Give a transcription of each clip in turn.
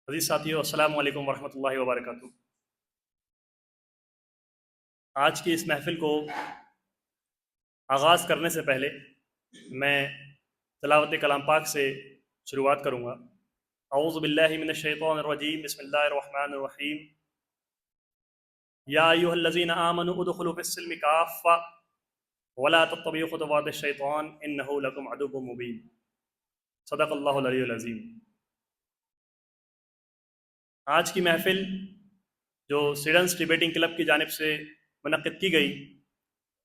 अज़ीज़ साथियों, अस्सलामु अलैकुम वरहमतुल्लाहि वबरकातुहू। आज की इस महफ़िल को आगाज़ करने से पहले मैं तिलावत कलाम पाक से शुरुआत करूँगा। अऊज़ु बिल्लाहि मिनश शैतानिर रजीम, बिस्मिल्लाहिर रहमानिर रहीम। या अय्युहल्लज़ीना आमनू उदखुलू फिस्सिल्मि काफ़्फ़ा वला तत्तबिउ खुतुवातिश शैतान इन्नहु लकुम अदुव्वुम मुबीन। सदक़ल्लाहुल अलियुल अज़ीम। आज की महफ़िल जो स्टूडेंट्स डिबेटिंग क्लब की जानिब से मुनक़्क़िद की गई,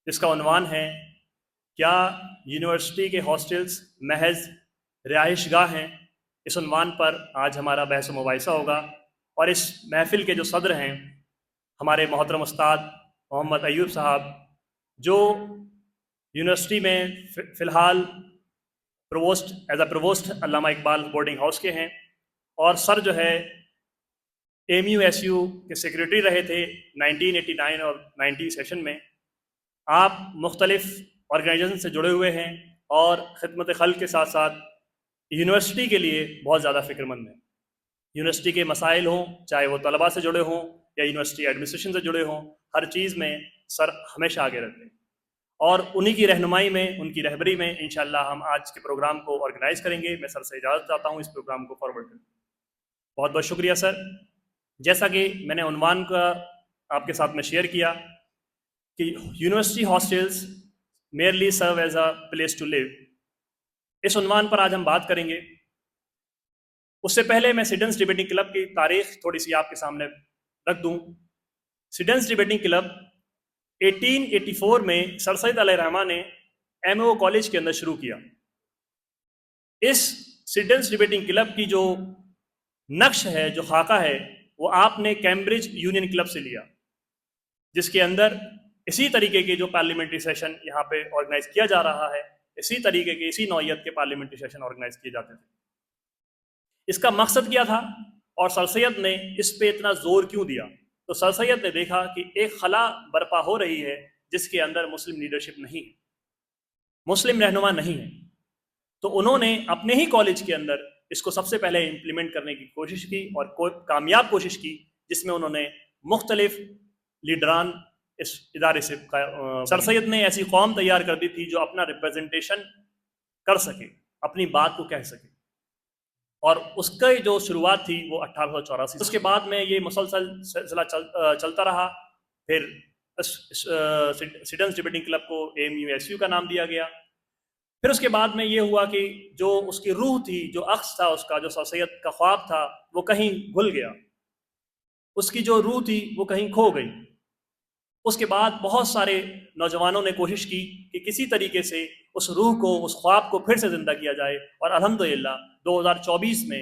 जिसका उन्वान है क्या यूनिवर्सिटी के हॉस्टल्स महज रिहाइशगाह हैं। इस उन्वान पर आज हमारा बहस व मुबाहिसा होगा और इस महफ़िल के जो सदर हैं हमारे मोहतरम उस्ताद मोहम्मद अयूब साहब, जो यूनिवर्सिटी में फ़िलहाल provost as a provost Allama Iqbal boarding house के हैं और सर जो है AMU-SU के सेक्रेटरी रहे थे 1989 और 90 सेशन में। आप मुख्तलिफ ऑर्गेनाइजेशन से जुड़े हुए हैं और खिदमत खल्क के साथ साथ यूनिवर्सिटी के लिए बहुत ज़्यादा फ़िक्रमंद हैं। यूनिवर्सिटी के मसाइल हों, चाहे वो तलबा से जुड़े हों या यूनिवर्सिटी एडमिनिस्ट्रेशन से जुड़े हों, हर चीज़ में सर हमेशा आगे रहते हैं और उन्हीं की रहनुमाई में, उनकी रहबरी में इंशाअल्लाह हम आज के प्रोग्राम को ऑर्गेनाइज़ करेंगे। मैं सर से इजाज़त चाहता हूँ इस प्रोग्राम को फॉरवर्ड करने। बहुत बहुत शुक्रिया सर। जैसा कि मैंने उन्वान का आपके साथ में शेयर किया कि university hostels merely serve as a place to live, इस उन्वान पर आज हम बात करेंगे। उससे पहले मैं स्टूडेंट्स डिबेटिंग क्लब की तारीख थोड़ी सी आपके सामने रख दूं। स्टूडेंट्स डिबेटिंग क्लब 1884 में सर सैयद अलैहिर्रहमा ने MAO कॉलेज के अंदर शुरू किया। इस स्टूडेंट्स डिबेटिंग क्लब की जो नक्श है, जो खाका है, वो आपने कैम्ब्रिज यूनियन क्लब से लिया, जिसके अंदर इसी तरीके के जो पार्लियामेंट्री सेशन यहाँ पे ऑर्गेनाइज किया जा रहा है, इसी तरीके के, इसी नौइयत के पार्लियामेंट्री सेशन ऑर्गेनाइज किए जाते थे। इसका मकसद क्या था और सर सैयद ने इस पे इतना जोर क्यों दिया? तो सर सैयद ने देखा कि एक खला बर्पा हो रही है जिसके अंदर मुस्लिम लीडरशिप नहीं है, मुस्लिम रहनुमा नहीं है। तो उन्होंने अपने ही कॉलेज के अंदर इसको सबसे पहले इम्प्लीमेंट करने की कोशिश की और कामयाब कोशिश की, जिसमें उन्होंने मुख्तलिफ लीडरान इस इदारे से सर सैयद ने ऐसी कौम तैयार कर दी थी जो अपना रिप्रेजेंटेशन कर सके, अपनी बात को कह सके, और उसका जो शुरुआत थी वो 1884। उसके बाद में ये मुसलसल सिलसिला चलता रहा। फिर स्टूडेंट्स डिबेटिंग क्लब को AMU-SU का नाम दिया गया। फिर उसके बाद में ये हुआ कि जो उसकी रूह थी, जो अक्स था उसका, जो सर सैयद का ख्वाब था, वो कहीं घुल गया, उसकी जो रूह थी वो कहीं खो गई। उसके बाद बहुत सारे नौजवानों ने कोशिश की कि किसी तरीके से उस रूह को, उस ख्वाब को फिर से ज़िंदा किया जाए और अल्हम्दुलिल्लाह 2024 में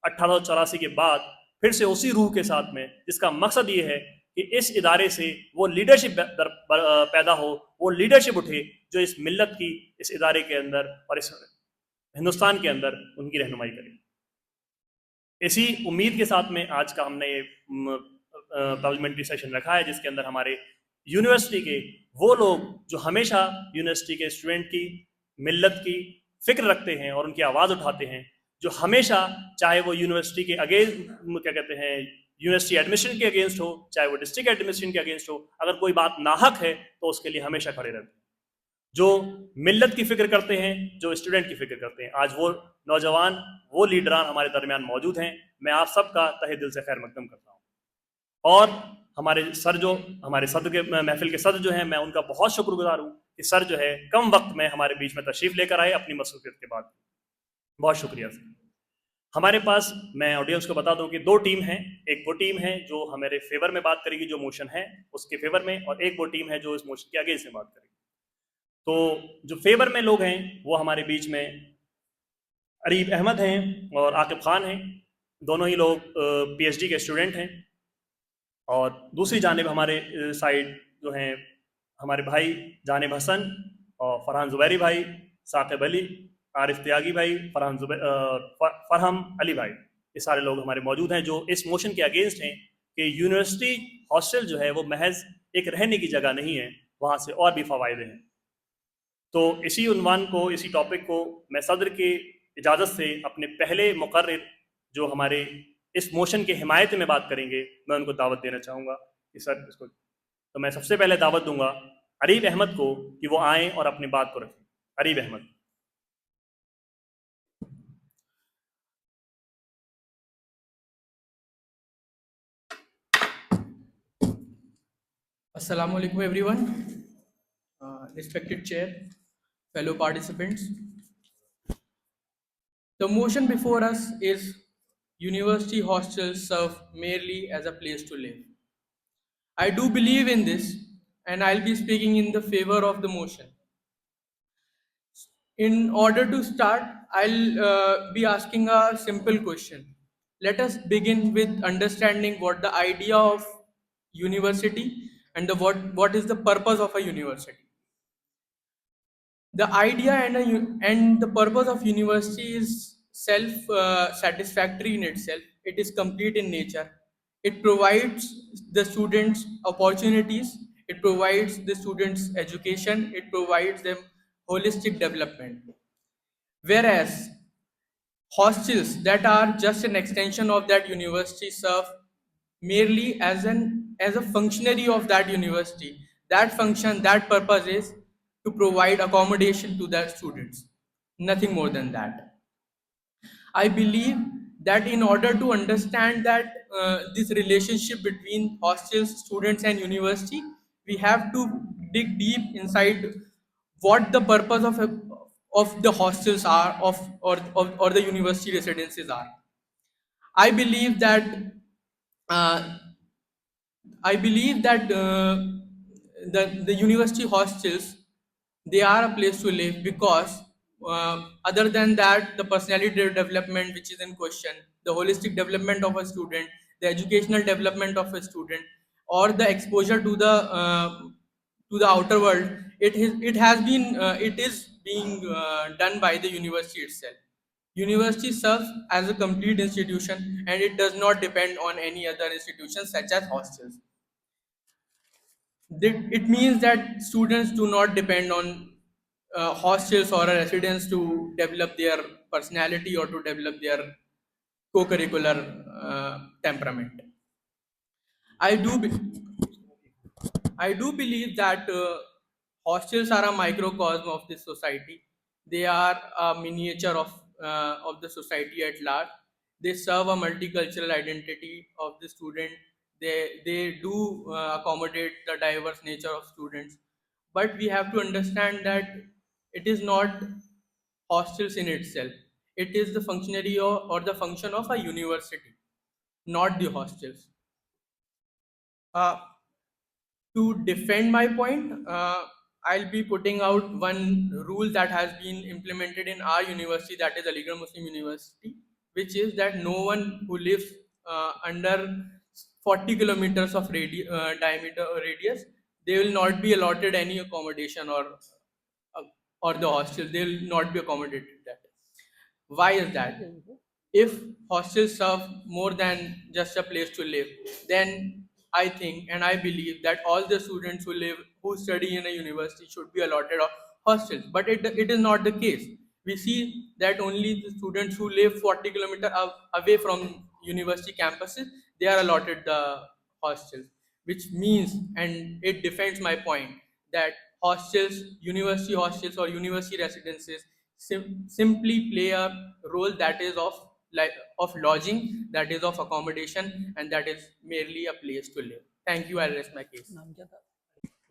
1884 के बाद फिर से उसी रूह के साथ में, जिसका मकसद ये है कि इस इदारे से वो लीडरशिप पैदा हो, वो लीडरशिप उठे जो इस मिल्लत की, इस इदारे के अंदर और इस हिंदुस्तान के अंदर उनकी रहनुमाई करे। इसी उम्मीद के साथ में आज का हमने ये पार्लियामेंट्री सेशन रखा है, जिसके अंदर हमारे यूनिवर्सिटी के वो लोग जो हमेशा यूनिवर्सिटी के स्टूडेंट की, मिल्लत की फिक्र रखते हैं और उनकी आवाज़ उठाते हैं, जो हमेशा, चाहे वो यूनिवर्सिटी के अगेंस्ट, क्या कहते हैं, यूनिवर्सिटी एडमिशन के अगेंस्ट हो, चाहे वो डिस्ट्रिक्ट एडमिशन के अगेंस्ट हो, अगर कोई बात नाहक है तो उसके लिए हमेशा खड़े रहते हैं, जो मिल्लत की फिक्र करते हैं, जो स्टूडेंट की फिक्र करते हैं। आज वो नौजवान, वो लीडरान हमारे दरमियान मौजूद हैं। मैं आप सबका तहे दिल से खैर मकदम करता हूँ और हमारे सर, जो हमारे सदर के महफिल के सदर जो हैं, मैं उनका बहुत शुक्रगुजार हूँ कि सर जो है कम वक्त में हमारे बीच में तशरीफ़ लेकर आए अपनी मसरूफियत के बाद। बहुत शुक्रिया सर। हमारे पास, मैं ऑडियंस को बता दूं कि दो टीम हैं। एक वो टीम है जो हमारे फेवर में बात करेगी, जो मोशन है उसके फेवर में, और एक वो टीम है जो इस मोशन के अगेंस्ट में बात करेगी। तो जो फेवर में लोग हैं वो हमारे बीच में अरीब अहमद हैं और आकिब खान हैं। दोनों ही लोग PhD के स्टूडेंट हैं। और दूसरी जानिब हमारे साइड जो हैं हमारे भाई जानिब हसन और फरहान ज़ुबैरी भाई, साकिब अली, आरिफ त्यागी भाई, फरहम अली भाई, ये सारे लोग हमारे मौजूद हैं जो इस मोशन के अगेंस्ट हैं कि यूनिवर्सिटी हॉस्टल जो है वो महज एक रहने की जगह नहीं है, वहाँ से और भी फ़वायदे हैं। तो इसी उन्वान को, इसी टॉपिक को मैं सदर की इजाज़त से अपने पहले मुकर्रिर जो हमारे इस मोशन के हिमायत में बात करेंगे, मैं उनको दावत देना चाहूँगा कि सर इसको, तो मैं सबसे पहले दावत दूंगा अरीब अहमद को कि वो आएँ और अपनी बात को रखें। Areeb Ahmad. Assalamu alaikum everyone, respected chair, fellow participants. The motion before us is university hostels serve merely as a place to live. I do believe in this and I'll be speaking in the favor of the motion. In order to start, I'll be asking a simple question. Let us begin with understanding what the idea of university and what is the purpose of a university. The idea and the purpose of university is self satisfactory in itself. It is complete in nature. It provides the students opportunities. It provides the students education. It provides them holistic development. Whereas hostels that are just an extension of that university serve merely as a functionary of that university. That function, that purpose is to provide accommodation to their students, nothing more than that. I believe that in order to understand that this relationship between hostels, students and university, we have to dig deep inside what the purpose of the hostels are or the university residences are. I believe that uh, the university hostels, they are a place to live because other than that, the personality development which is in question, the holistic development of a student, the educational development of a student, or the exposure to the outer world, it is being done by the university itself. University serves as a complete institution and it does not depend on any other institutions such as hostels. It means that students do not depend on hostels or a residence to develop their personality or to develop their co-curricular temperament. I do, be- I do believe that hostels are a microcosm of this society. They are a miniature of the society at large. They serve a multicultural identity of the student. They do accommodate the diverse nature of students. But we have to understand that it is not hostels in itself. It is the functionary or the function of a university, not the hostels. Uh, to defend my point, I'll be putting out one rule that has been implemented in our university, that is Aligarh Muslim University, which is that no one who lives under 40 kilometers of diameter or radius, they will not be allotted any accommodation uh, or the hostel. They will not be accommodated that. Why is that? If hostels serve more than just a place to live, then I think and I believe that all the students who study in a university should be allotted a hostels. But it is not the case. We see that only the students who live 40 kilometers away from university campuses, they are allotted the hostels, which means, and it defends my point, that hostels, university hostels or university residences simply play a role that is of lodging, that is of accommodation, and that is merely a place to live. Thank you. I rest my case.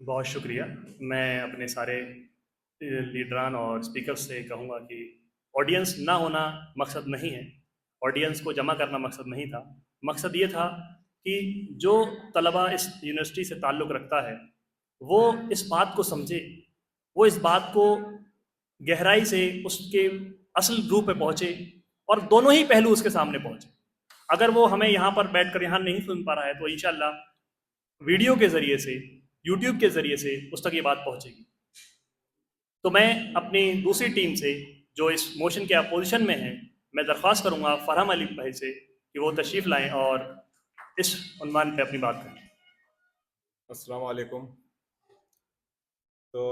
बहुत शुक्रिया। मैं अपने सारे लीडरान और speakers से कहूँगा कि audience ना होना मकसद नहीं है, ऑडियंस को जमा करना मकसद नहीं था। मकसद ये था कि जो तलबा इस यूनिवर्सिटी से ताल्लुक़ रखता है वो इस बात को समझे, वो इस बात को गहराई से उसके असल रूप पे पहुँचे और दोनों ही पहलू उसके सामने पहुँचे। अगर वो हमें यहाँ पर बैठकर यहाँ नहीं सुन पा रहा है तो इंशाल्लाह वीडियो के ज़रिए से, यूट्यूब के ज़रिए से उस तक ये बात पहुँचेगी। तो मैं अपनी दूसरी टीम से जो इस मोशन के अपोजिशन में है, मैं दरख्वास्त करूँगा फरहम अली भाई से कि वो तशरीफ़ लाएँ और इस उन्वान पे अपनी बात करें। अस्सलाम वालेकुम। तो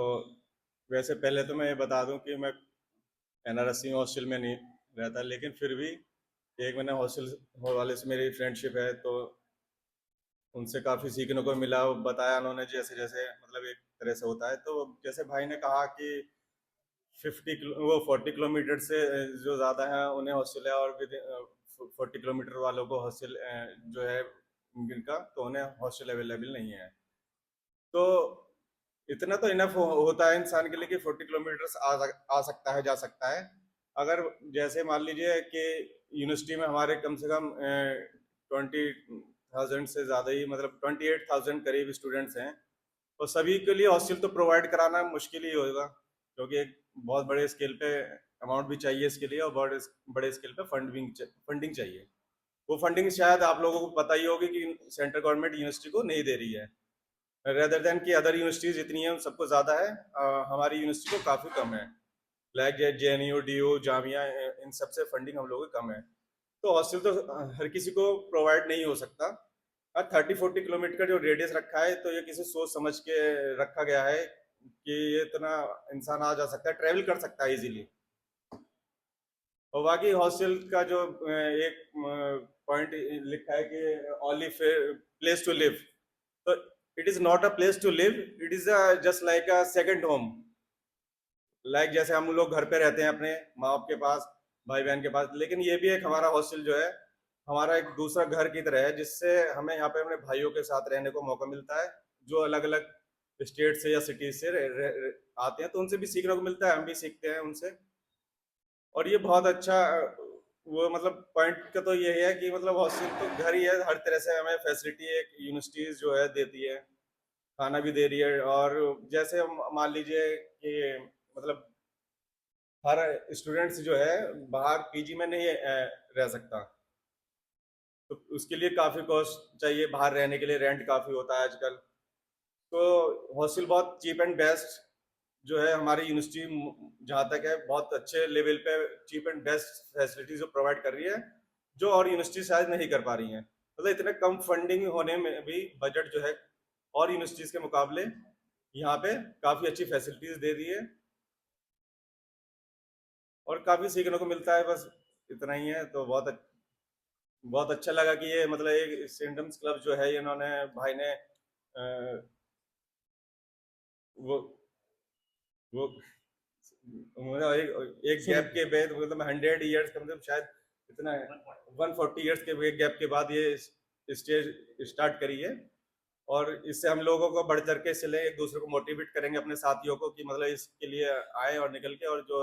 वैसे पहले तो मैं ये बता दूं कि मैं NRSC हॉस्टल में नहीं रहता, लेकिन फिर भी एक मैंने हॉस्टल वाले से मेरी फ्रेंडशिप है, तो उनसे काफ़ी सीखने को मिला। वो बताया उन्होंने जैसे जैसे मतलब एक तरह से होता है। तो जैसे भाई ने कहा कि 40 किलोमीटर से जो ज़्यादा है उन्हें हॉस्टल है, और विद 40 किलोमीटर वालों को हॉस्टल जो है जिनका, तो उन्हें हॉस्टल अवेलेबल नहीं है। तो इतना तो इनफ होता है इंसान के लिए कि 40 किलोमीटर आ सकता है, जा सकता है। अगर जैसे मान लीजिए कि यूनिवर्सिटी में हमारे कम से कम 20,000 से ज़्यादा ही, मतलब 28,000 करीब स्टूडेंट्स हैं, और सभी के लिए हॉस्टल तो प्रोवाइड कराना मुश्किल ही होगा, क्योंकि एक बहुत बड़े स्केल पे अमाउंट भी चाहिए इसके लिए, और बड़े स्केल पे फंडिंग चाहिए। वो फंडिंग शायद आप लोगों को पता ही होगी कि सेंट्रल गवर्नमेंट यूनिवर्सिटी को नहीं दे रही है, रेदर देन कि अदर यूनिवर्सिटीज जितनी हैं उन सबको ज़्यादा है, हमारी यूनिवर्सिटी को काफ़ी कम है। लाइक JNU, DU, जामिया, इन सब से फंडिंग हम लोगों की कम है। तो हॉस्टल तो हर किसी को प्रोवाइड नहीं हो सकता। 30-40 किलोमीटर का जो रेडियस रखा है, तो ये किसी सोच समझ के रखा गया है कि ये इतना इंसान आ जा सकता है, ट्रेवल कर सकता है इजीली। और बाकी हॉस्टल का जो एक पॉइंट लिखा है कि ओनली प्लेस टू लिव, तो it is not a place to live, it is just like a second home. Like जैसे हम लोग घर पे रहते हैं अपने माँ बाप के पास, भाई बहन के पास, लेकिन ये भी एक हमारा हॉस्टल जो है हमारा एक दूसरा घर की तरह है, जिससे हमें यहाँ पे अपने भाइयों के साथ रहने को मौका मिलता है, जो अलग अलग स्टेट से या सिटीज से आते हैं, तो उनसे भी सीखने को मिलता है, हम भी सीखते हैं उनसे। और ये बहुत अच्छा वो मतलब पॉइंट का तो ये है कि मतलब हॉस्टल तो घर ही है, हर तरह से हमें फैसिलिटी एक यूनिवर्सिटीज जो है देती है, खाना भी दे रही है। और जैसे मान लीजिए कि मतलब हर स्टूडेंट्स जो है बाहर PG में नहीं रह सकता, तो उसके लिए काफ़ी कॉस्ट चाहिए, बाहर रहने के लिए रेंट काफ़ी होता है आजकल। तो हॉस्टल बहुत चीप एंड बेस्ट जो है हमारी यूनिवर्सिटी जहाँ तक है बहुत अच्छे लेवल पे चीप एंड बेस्ट फैसिलिटीज जो प्रोवाइड कर रही है, जो और यूनिवर्सिटी शायद नहीं कर पा रही हैं। मतलब इतने कम फंडिंग होने में भी बजट जो है और यूनिवर्सिटीज के मुकाबले यहाँ पे काफ़ी अच्छी फैसिलिटीज दे दी है, और काफ़ी सीखने को मिलता है। बस इतना ही है। तो बहुत अच्छा लगा कि ये मतलब एक सिंटम्स क्लब जो है इन्होंने भाई ने वो वो मतलब एक गैप के बाद मतलब 100 ईयर्स का मतलब शायद इतना 140 ईयर्स के गैप के बाद ये स्टेज स्टार्ट करी है। और इससे हम लोगों को बढ़ चढ़ के इसलिए एक दूसरे को मोटिवेट करेंगे अपने साथियों को कि मतलब इसके लिए आए और निकल के, और जो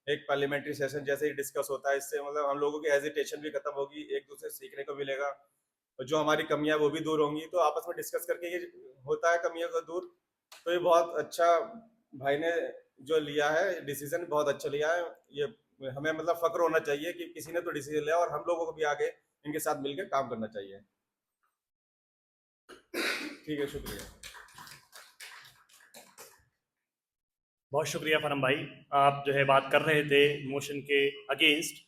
एक पार्लियामेंट्री सेशन जैसे ही डिस्कस होता है, इससे मतलब हम लोगों की हेजिटेशन भी खत्म होगी, एक दूसरे से सीखने को मिलेगा, और जो हमारी कमियां वो भी दूर होंगी। तो आपस में डिस्कस करके ये होता है कमियों को दूर। तो ये बहुत अच्छा भाई ने जो लिया है डिसीजन, बहुत अच्छा लिया है। ये हमें मतलब फक्र होना चाहिए कि किसी ने तो डिसीजन लिया, और हम लोगों को भी आगे इनके साथ मिलकर काम करना चाहिए। ठीक है, शुक्रिया। बहुत शुक्रिया फरम भाई। आप जो है बात कर रहे थे मोशन के अगेंस्ट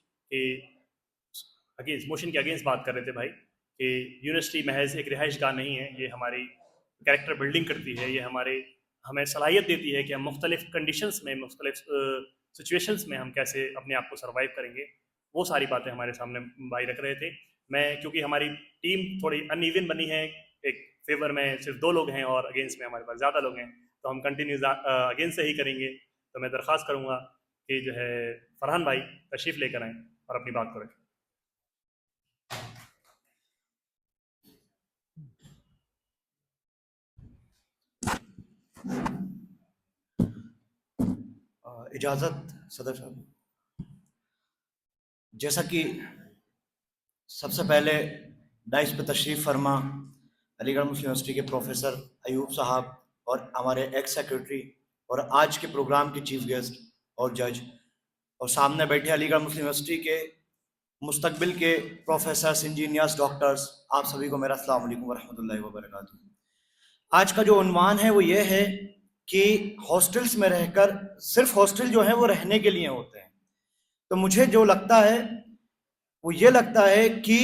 मोशन के अगेंस्ट बात कर रहे थे भाई, कि यूनिवर्सिटी महज एक रिहाइश गाह नहीं है, ये हमारी कैरेक्टर बिल्डिंग करती है, ये हमें सलाहियत देती है कि हम मुख्तलिफ कंडीशंस में, मुख्तलिफ सिचुएशंस में हम कैसे अपने आप को सर्वाइव करेंगे। वो सारी बातें हमारे सामने भाई रख रहे थे। मैं क्योंकि हमारी टीम थोड़ी अनइवन बनी है, एक फेवर में सिर्फ 2 लोग हैं और अगेंस्ट में हमारे पास ज़्यादा लोग हैं, तो हम कंटिन्यू अगेंस्ट से ही करेंगे। तो मैं दरख्वास्त करूँगा कि जो है फरहान भाई तशरीफ़ लेकर आएँ और अपनी बात को रखें। इजाज़त सदर साहब। जैसा कि सबसे पहले डाइस पे तशरीफ़ फरमा अलीगढ़ मुस्लिम यूनिवर्सिटी के प्रोफेसर अयूब साहब और हमारे एक्स सेक्रेटरी और आज के प्रोग्राम के चीफ गेस्ट और जज, और सामने बैठे अलीगढ़ मुस्लिम यूनिवर्सिटी के मुस्तकबिल के प्रोफेसर्स, इंजीनियर्स, डॉक्टर्स, आप सभी को मेरा अस्सलाम वालेकुम वरहमतुल्लाहि वबरकातुहू। आज का जो उन्वान है वो ये है कि हॉस्टल्स में रहकर, सिर्फ हॉस्टल जो है वो रहने के लिए होते हैं, तो मुझे जो लगता है वो ये लगता है कि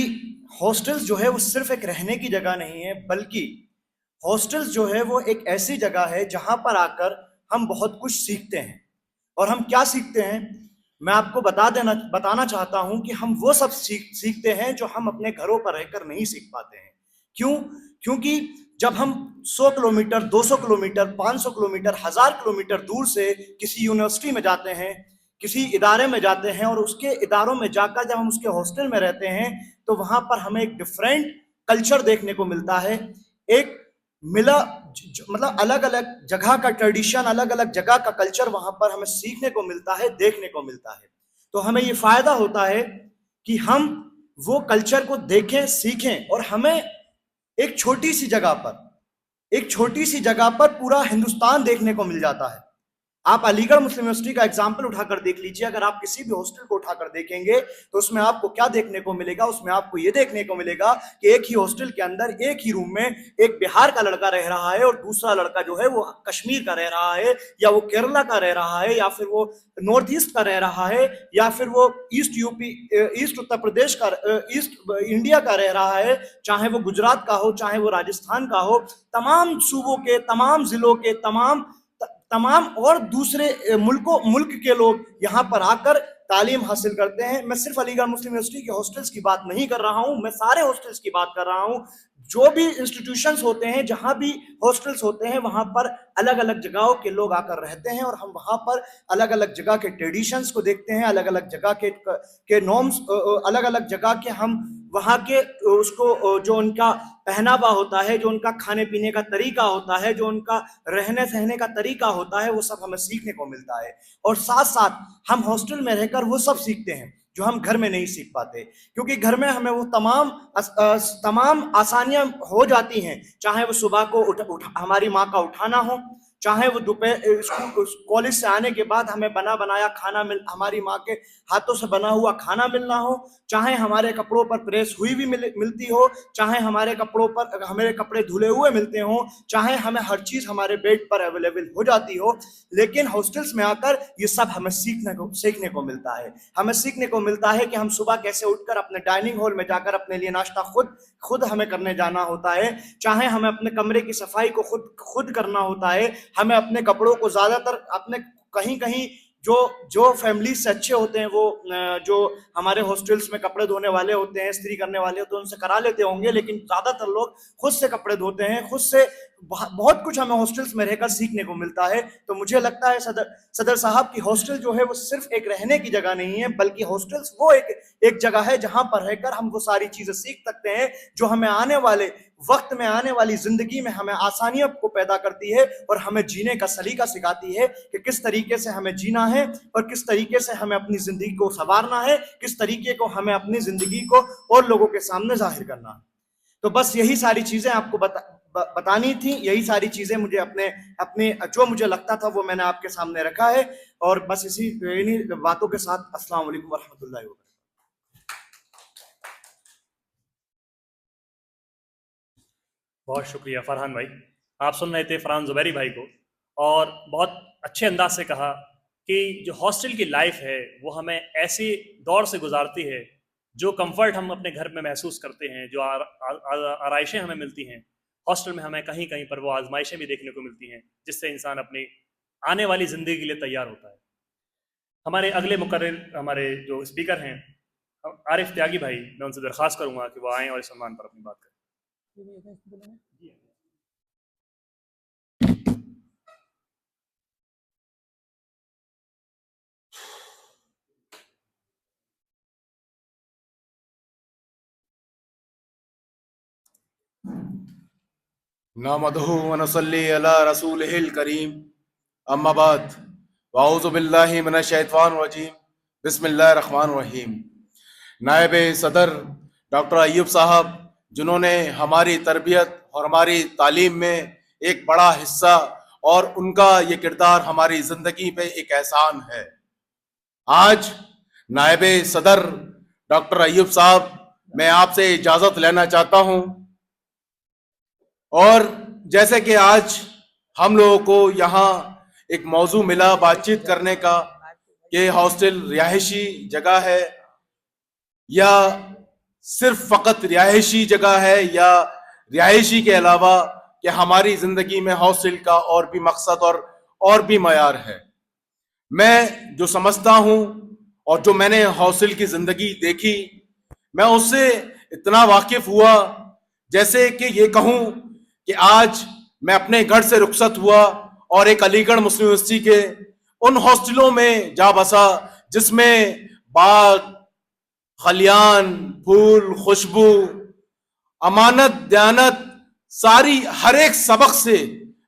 हॉस्टल्स जो है वो सिर्फ एक रहने की जगह नहीं है, बल्कि हॉस्टल्स जो है वो एक ऐसी जगह है जहां पर आकर हम बहुत कुछ सीखते हैं। और हम क्या सीखते हैं? मैं आपको बताना चाहता हूं कि हम वो सब सीखते हैं जो हम अपने घरों पर रहकर नहीं सीख पाते हैं। क्यों? क्योंकि जब हम 100 किलोमीटर, 200 किलोमीटर, 500 किलोमीटर, 1000 किलोमीटर दूर से किसी यूनिवर्सिटी में जाते हैं, किसी इदारे में जाते हैं, और उसके इदारों में जाकर जब हम उसके हॉस्टल में रहते हैं तो वहां पर हमें एक डिफरेंट कल्चर देखने को मिलता है। एक मतलब अलग अलग जगह का ट्रेडिशन, अलग अलग जगह का कल्चर वहां पर हमें सीखने को मिलता है, देखने को मिलता है। तो हमें ये फायदा होता है कि हम वो कल्चर को देखें, सीखें, और हमें एक छोटी सी जगह पर पूरा हिंदुस्तान देखने को मिल जाता है। आप अलीगढ़ मुस्लिम यूनिवर्सिटी का एग्जाम्पल उठाकर देख लीजिए। अगर आप किसी भी हॉस्टल को उठाकर देखेंगे तो उसमें आपको क्या देखने को मिलेगा? उसमें आपको यह देखने को मिलेगा कि एक ही हॉस्टल के अंदर, एक ही रूम में एक बिहार का लड़का रह रहा है और दूसरा लड़का जो है वो कश्मीर का रह रहा है, या वो केरला का रह रहा है, या फिर वो नॉर्थ ईस्ट का रह रहा है, या फिर वो ईस्ट उत्तर प्रदेश का, ईस्ट इंडिया का रह रहा है, चाहे वो गुजरात का हो, चाहे वो राजस्थान का हो। तमाम सूबों के, तमाम जिलों के, तमाम और दूसरे मुल्क के लोग यहाँ पर आकर तालीम हासिल करते हैं। मैं सिर्फ अलीगढ़ मुस्लिम यूनिवर्सिटी के हॉस्टल्स की बात नहीं कर रहा हूँ, मैं सारे हॉस्टल्स की बात कर रहा हूँ। जो भी इंस्टीट्यूशंस होते हैं, जहां भी हॉस्टल्स होते हैं, वहां पर अलग अलग जगहों के लोग आकर रहते हैं, और हम वहां पर अलग अलग जगह के ट्रेडिशंस को देखते हैं, अलग अलग जगह के नॉर्म्स, अलग अलग जगह के हम वहां के उसको, जो उनका पहनावा होता है, जो उनका खाने पीने का तरीका होता है, जो उनका रहने सहने का तरीका होता है, वो सब हमें सीखने को मिलता है। और साथ साथ हम हॉस्टल में रहकर वो सब सीखते हैं जो हम घर में नहीं सीख पाते, क्योंकि घर में हमें वो तमाम आसानियां हो जाती हैं। चाहे वो सुबह को हमारी माँ का उठाना हो, चाहे वो दोपहर कॉलेज से आने के बाद हमें बना बनाया खाना हमारी माँ के हाथों से बना हुआ खाना मिलना हो, चाहे हमारे कपड़ों पर प्रेस हुई भी मिलती हो, चाहे हमारे कपड़े धुले हुए मिलते हो, चाहे हमें हर चीज हमारे बेड पर अवेलेबल हो जाती हो। लेकिन हॉस्टल्स में आकर ये सब हमें सीखने को मिलता है। हमें सीखने को मिलता है कि हम सुबह कैसे उठकर अपने डाइनिंग हॉल में जाकर अपने लिए नाश्ता खुद हमें करने जाना होता है, चाहे हमें अपने कमरे की सफाई को खुद करना होता है। हमें अपने कपड़ों को ज्यादातर अपने कहीं जो फैमिली से अच्छे होते हैं, वो जो हमारे हॉस्टल्स में कपड़े धोने वाले होते हैं, इस्त्री करने वाले होते हैं, उनसे करा लेते होंगे, लेकिन ज्यादातर लोग खुद से कपड़े धोते हैं, खुद से। बहुत कुछ हमें हॉस्टल्स में रहकर सीखने को मिलता है। तो मुझे लगता है सदर साहब की हॉस्टल जो है वो सिर्फ एक रहने की जगह नहीं है, बल्कि हॉस्टल्स वो एक जगह है जहां पर रहकर हम वो सारी चीजें सीख सकते हैं जो हमें आने वाले वक्त में, आने वाली जिंदगी में हमें आसानियों को पैदा करती है, और हमें जीने का सलीका सिखाती है कि किस तरीके से हमें जीना है, और किस तरीके से हमें अपनी जिंदगी को संवारना है, किस तरीके को हमें अपनी जिंदगी को और लोगों के सामने जाहिर करना है। तो बस यही सारी चीजें आपको बतानी थी। यही सारी चीजें मुझे अपने जो मुझे लगता था वो मैंने आपके सामने रखा है। और बस इन्हीं बातों के साथ अस्सलाम वालेकुम वरहमतुल्लाहि वबरकातुहू। बहुत शुक्रिया फरहान भाई। आप सुन रहे थे फरहान ज़ुबैरी भाई को, और बहुत अच्छे अंदाज से कहा कि जो हॉस्टल की लाइफ है वो हमें ऐसे दौर से गुजारती है, जो कंफर्ट हम अपने घर में महसूस करते हैं, जो आराइशें हमें मिलती हैं, हॉस्टल में हमें कहीं कहीं पर वो आजमाइशें भी देखने को मिलती हैं, जिससे इंसान अपनी आने वाली ज़िंदगी के लिए तैयार होता है। हमारे अगले मुकर्रिर, हमारे जो स्पीकर हैं आरिफ त्यागी भाई, मैं उनसे दरख्वास्त करूँगा कि वो आएँ और इस सम्मान पर अपनी बात करें। नहमदुहु व नसल्ली अला रसूलिहिल करीम, अम्मा बाद, वाऊज़ु बिल्लाहि मिनश शैतानिर रजीम, बिस्मिल्लाहिर रहमानिर रहीम। नायब सदर डॉक्टर अय्यूब साहब, जिन्होंने हमारी तरबियत और हमारी तालीम में एक बड़ा हिस्सा, और उनका ये किरदार हमारी जिंदगी पे एक एहसान है। आज नायब सदर डॉक्टर अय्यूब साहब, मैं आपसे इजाजत लेना चाहता हूं, और जैसे कि आज हम लोगों को यहाँ एक मौजू मिला बातचीत करने का कि हॉस्टल रिहायशी जगह है या सिर्फ फकत रिहायशी जगह है, या रिहायशी के अलावा कि हमारी जिंदगी में हॉस्टल का और भी मकसद और भी मयार है। मैं जो समझता हूं और जो मैंने हॉस्टल की जिंदगी देखी, मैं उससे इतना वाकिफ हुआ जैसे कि ये कहूं कि आज मैं अपने घर से रुखसत हुआ और एक अलीगढ़ मुस्लिम यूनिवर्सिटी के उन हॉस्टलों में जा बसा जिसमें बाग, खलियान, फूल, खुशबू, अमानत, दयानत, सारी हर एक सबक से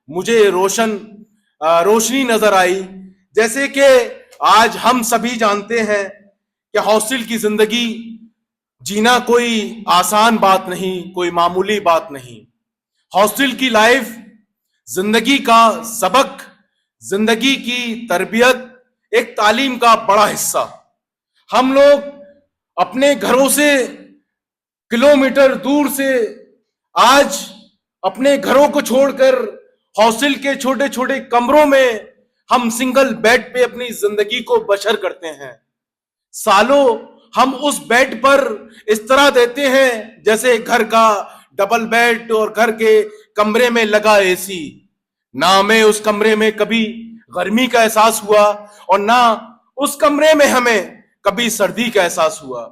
मुझे रोशनी नजर आई। जैसे कि आज हम सभी जानते हैं कि हॉस्टल की जिंदगी जीना कोई आसान बात नहीं, कोई मामूली बात नहीं। हॉस्टल की लाइफ जिंदगी का सबक, जिंदगी की तरबियत, एक तालीम का बड़ा हिस्सा। हम लोग अपने घरों से किलोमीटर दूर से आज अपने घरों को छोड़कर हॉस्टल के छोटे छोटे कमरों में हम सिंगल बेड पे अपनी जिंदगी को बशर करते हैं। सालों हम उस बेड पर इस तरह देते हैं जैसे घर का डबल बेड और घर के कमरे में लगा एसी। ना हमें उस कमरे में कभी गर्मी का एहसास हुआ और ना उस कमरे में हमें कभी सर्दी का एहसास हुआ।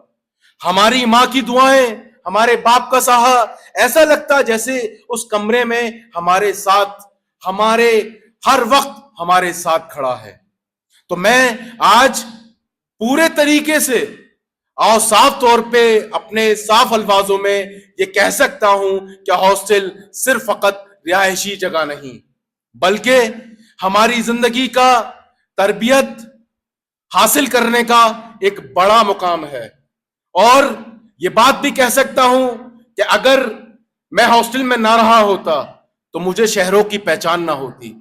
हमारी माँ की दुआएं, हमारे बाप का साहा, ऐसा लगता जैसे उस कमरे में हमारे साथ, हमारे हर वक्त हमारे साथ खड़ा है। तो मैं आज पूरे तरीके से और साफ तौर पे अपने साफ अल्फाजों में ये कह सकता हूं कि हॉस्टल सिर्फ फकत रिहायशी जगह नहीं, बल्कि हमारी जिंदगी का तरबियत हासिल करने का एक बड़ा मुकाम है। और ये बात भी कह सकता हूं कि अगर मैं हॉस्टल में ना रहा होता तो मुझे शहरों की पहचान ना होती।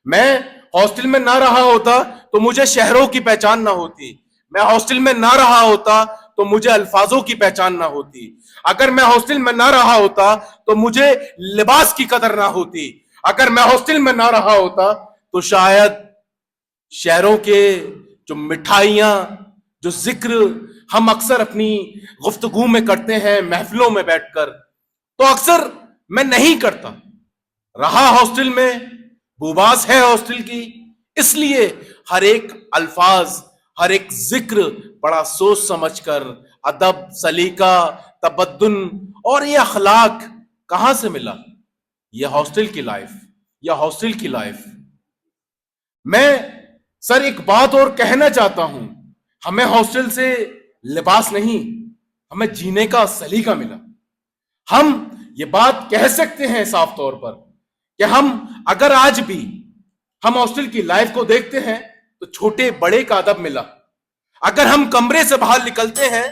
मैं हॉस्टल में ना रहा होता तो मुझे शहरों की पहचान ना होती। मैं हॉस्टल में ना रहा होता तो मुझे अल्फाजों की पहचान ना होती। अगर मैं हॉस्टल में ना रहा होता तो मुझे लिबास की कदर ना होती। अगर मैं हॉस्टल में ना रहा होता तो शायद शहरों के जो मिठाइयां, जो जिक्र हम अक्सर अपनी गुफ्तगू में करते हैं महफिलों में बैठकर, तो अक्सर मैं नहीं करता। रहा हॉस्टल में, बुबास है हॉस्टल की, इसलिए हर एक अल्फाज, हर एक जिक्र बड़ा सोच समझकर, अदब, सलीका, तबद्दुन और ये अखलाक कहां से मिला? ये हॉस्टल की लाइफ, या हॉस्टल की लाइफ। मैं सर एक बात और कहना चाहता हूं, हमें हॉस्टल से लिबास नहीं, हमें जीने का सलीका मिला। हम ये बात कह सकते हैं साफ तौर पर कि हम अगर आज भी हम हॉस्टल की लाइफ को देखते हैं तो छोटे बड़े का अदब मिला। अगर हम कमरे से बाहर निकलते हैं,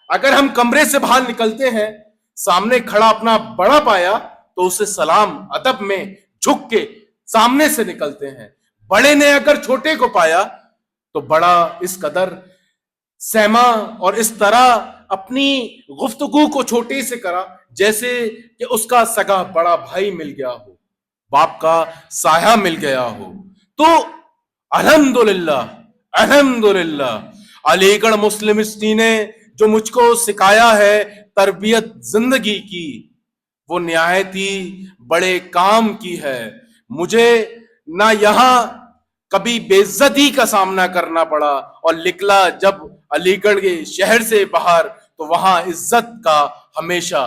अगर हम कमरे से बाहर निकलते हैं, सामने खड़ा अपना बड़ा पाया तो उसे सलाम अदब में झुक के सामने से निकलते हैं। बड़े ने अगर छोटे को पाया तो बड़ा इस कदर सहमा और इस तरह अपनी गुफ्तगू को छोटे से करा जैसे कि उसका सगा बड़ा भाई मिल गया हो, बाप का साया मिल गया हो। तो अल्हम्दुलिल्लाह, अल्हम्दुलिल्लाह, अलीगढ़ मुस्लिम यूनिवर्सिटी ने जो मुझको सिखाया है तरबियत जिंदगी की, वो निहायत ही बड़े काम की है। मुझे ना यहां कभी बेइज्जती का सामना करना पड़ा और निकला जब अलीगढ़ के शहर से बाहर तो वहां इज्जत का हमेशा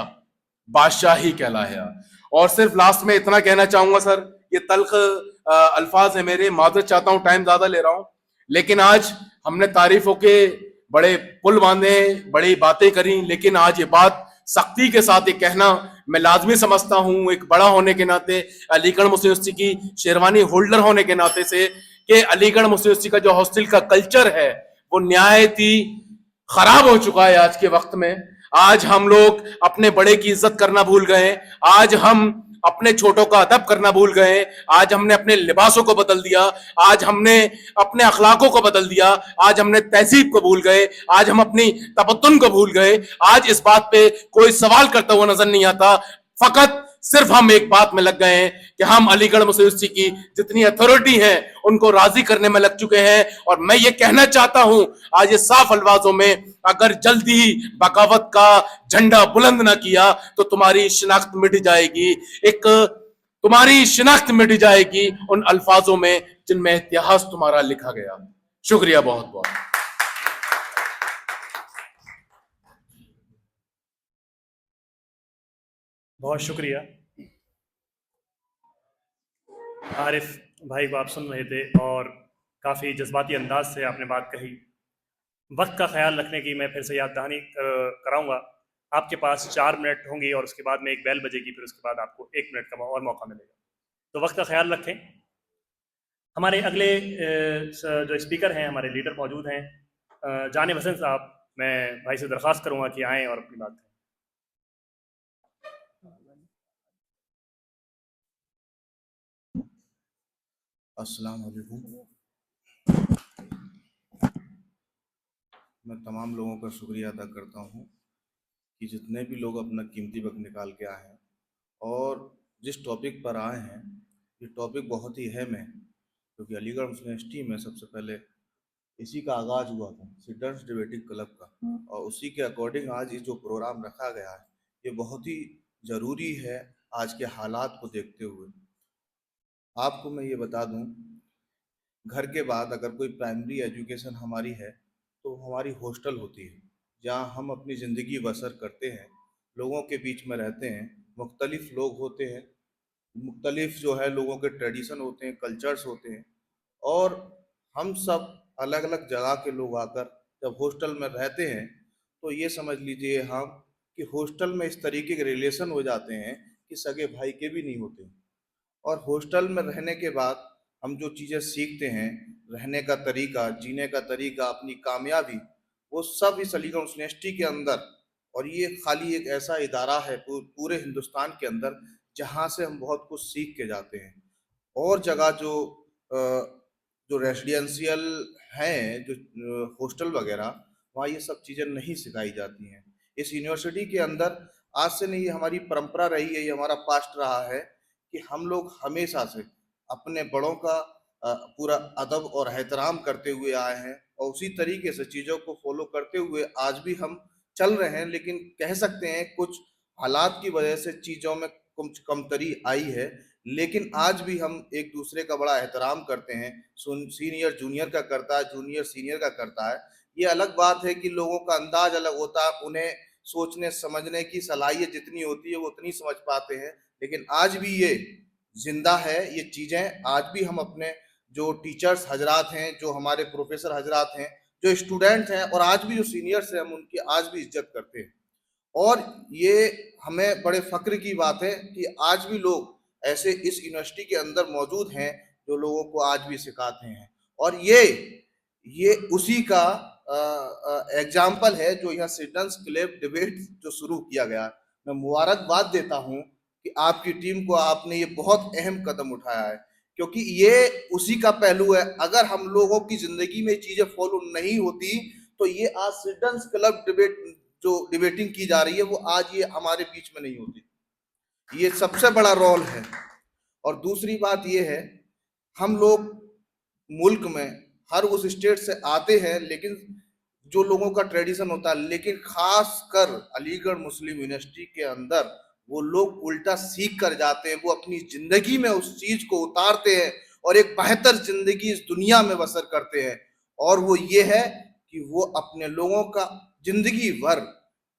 बादशाही कहलाया। और सिर्फ लास्ट में इतना कहना चाहूंगा सर, ये तल्ख अल्फाज है मेरे, माजरत चाहता हूं टाइम ज्यादा ले रहा हूं, लेकिन आज हमने तारीफों के बड़े पुल बांधे, बड़ी बातें करी, लेकिन आज ये बात सख्ती के साथ ये कहना मैं लाजमी समझता हूं एक बड़ा होने के नाते, अलीगढ़ मुस्लिम यूनिवर्सिटी की शेरवानी होल्डर होने के नाते से, कि अलीगढ़ मुस्लिम यूनिवर्सिटी का जो हॉस्टल का कल्चर है वो निहायत ही खराब हो चुका है आज के वक्त में। आज हम लोग अपने बड़े की इज्जत करना भूल गए, आज हम अपने छोटों का अदब करना भूल गए, आज हमने अपने लिबासों को बदल दिया, आज हमने अपने अखलाकों को बदल दिया, आज हमने तहजीब को भूल गए, आज हम अपनी तबद्दुन को भूल गए। आज इस बात पे कोई सवाल करता हुआ नजर नहीं आता, फकत सिर्फ हम एक बात में लग गए हैं कि हम अलीगढ़ मुस्लिम यूनिवर्सिटी की जितनी अथॉरिटी है उनको राजी करने में लग चुके हैं। और मैं ये कहना चाहता हूं आज ये साफ अल्फाजों में, अगर जल्दी ही बगावत का झंडा बुलंद ना किया तो तुम्हारी शिनाख्त मिट जाएगी, एक तुम्हारी शिनाख्त मिट जाएगी उन अल्फाजों में जिनमें इतिहास तुम्हारा लिखा गया। शुक्रिया बहुत बहुत। बहुत शुक्रिया। आरिफ भाई को आप सुन रहे थे और काफ़ी जज्बाती अंदाज से आपने बात कही। वक्त का ख्याल रखने की मैं फिर से याद दहानी कराऊंगा। आपके पास 4 मिनट होंगी और उसके बाद में एक बेल बजेगी, फिर उसके बाद आपको 1 मिनट का और मौका मिलेगा। तो वक्त का ख्याल रखें। हमारे अगले जो स्पीकर हैं, हमारे लीडर मौजूद हैं, जानिब हसन साहब। मैं भाई से दरख्वास्त करूंगा कि आएँ और अपनी बात करें। अस्सलाम वालेकुम। मैं तमाम लोगों का शुक्रिया अदा करता हूँ कि जितने भी लोग अपना कीमती वक्त निकाल के आए हैं और जिस टॉपिक पर आए हैं, ये टॉपिक बहुत ही अहम है, क्योंकि अलीगढ़ मुस्लिम यूनिवर्सिटी में सबसे पहले इसी का आगाज़ हुआ था, स्टूडेंट्स डिबेटिंग क्लब का, और उसी के अकॉर्डिंग आज ये जो प्रोग्राम रखा गया है ये बहुत ही ज़रूरी है आज के हालात को देखते हुए। आपको मैं ये बता दूं, घर के बाद अगर कोई प्राइमरी एजुकेशन हमारी है तो हमारी हॉस्टल होती है, जहां हम अपनी ज़िंदगी बसर करते हैं, लोगों के बीच में रहते हैं, मुख्तलिफ लोग होते हैं, मुख्तलिफ जो है लोगों के ट्रेडिशन होते हैं, कल्चर्स होते हैं, और हम सब अलग अलग जगह के लोग आकर जब हॉस्टल में रहते हैं तो ये समझ लीजिए हम कि हॉस्टल में इस तरीके के रिलेशन हो जाते हैं कि सगे भाई के भी नहीं होते। और हॉस्टल में रहने के बाद हम जो चीज़ें सीखते हैं, रहने का तरीका, जीने का तरीका, अपनी कामयाबी, वो सब इस अलीगढ़ यूनिवर्सिटी के अंदर, और ये खाली एक ऐसा इदारा है पूरे हिंदुस्तान के अंदर जहाँ से हम बहुत कुछ सीख के जाते हैं। और जगह जो रेसिडेंशियल हैं, जो हॉस्टल वगैरह, वहाँ ये सब चीज़ें नहीं सिखाई जाती हैं। इस यूनिवर्सिटी के अंदर आज से नहीं, ये हमारी परंपरा रही है, ये हमारा पास्ट रहा है कि हम लोग हमेशा से अपने बड़ों का पूरा अदब और एहतराम करते हुए आए हैं, और उसी तरीके से चीज़ों को फॉलो करते हुए आज भी हम चल रहे हैं। लेकिन कह सकते हैं कुछ हालात की वजह से चीज़ों में कुछ कमतरी आई है, लेकिन आज भी हम एक दूसरे का बड़ा एहतराम करते हैं। सीनियर जूनियर का करता है, जूनियर सीनियर का करता है। ये अलग बात है कि लोगों का अंदाज अलग होता है, उन्हें सोचने समझने की सलाहियत जितनी होती है वो उतनी समझ पाते हैं, लेकिन आज भी ये जिंदा है। ये चीज़ें आज भी हम अपने जो टीचर्स हजरात हैं, जो हमारे प्रोफेसर हजरात हैं, जो स्टूडेंट हैं, और आज भी जो सीनियर्स हैं, हम उनकी आज भी इज्जत करते हैं। और ये हमें बड़े फक्र की बात है कि आज भी लोग ऐसे इस यूनिवर्सिटी के अंदर मौजूद हैं जो लोगों को आज भी सिखाते हैं। और ये उसी का एग्जाम्पल है जो यहाँ स्टूडेंट्स क्लब डिबेट जो शुरू किया गया। मैं मुबारकबाद देता हूँ कि आपकी टीम को आपने ये बहुत अहम कदम उठाया है, क्योंकि ये उसी का पहलू है। अगर हम लोगों की जिंदगी में चीजें फॉलो नहीं होती तो ये आज स्टूडेंट्स क्लब डिबेट जो डिबेटिंग की जा रही है वो आज ये हमारे बीच में नहीं होती। ये सबसे बड़ा रोल है। और दूसरी बात ये है, हम लोग मुल्क में हर उस स्टेट से आते हैं, लेकिन जो लोगों का ट्रेडिशन होता है, लेकिन खास कर अलीगढ़ मुस्लिम यूनिवर्सिटी के अंदर वो लोग उल्टा सीख कर जाते हैं। वो अपनी जिंदगी में उस चीज को उतारते हैं और एक बेहतर जिंदगी इस दुनिया में बसर करते हैं। और वो ये है कि वो अपने लोगों का जिंदगी भर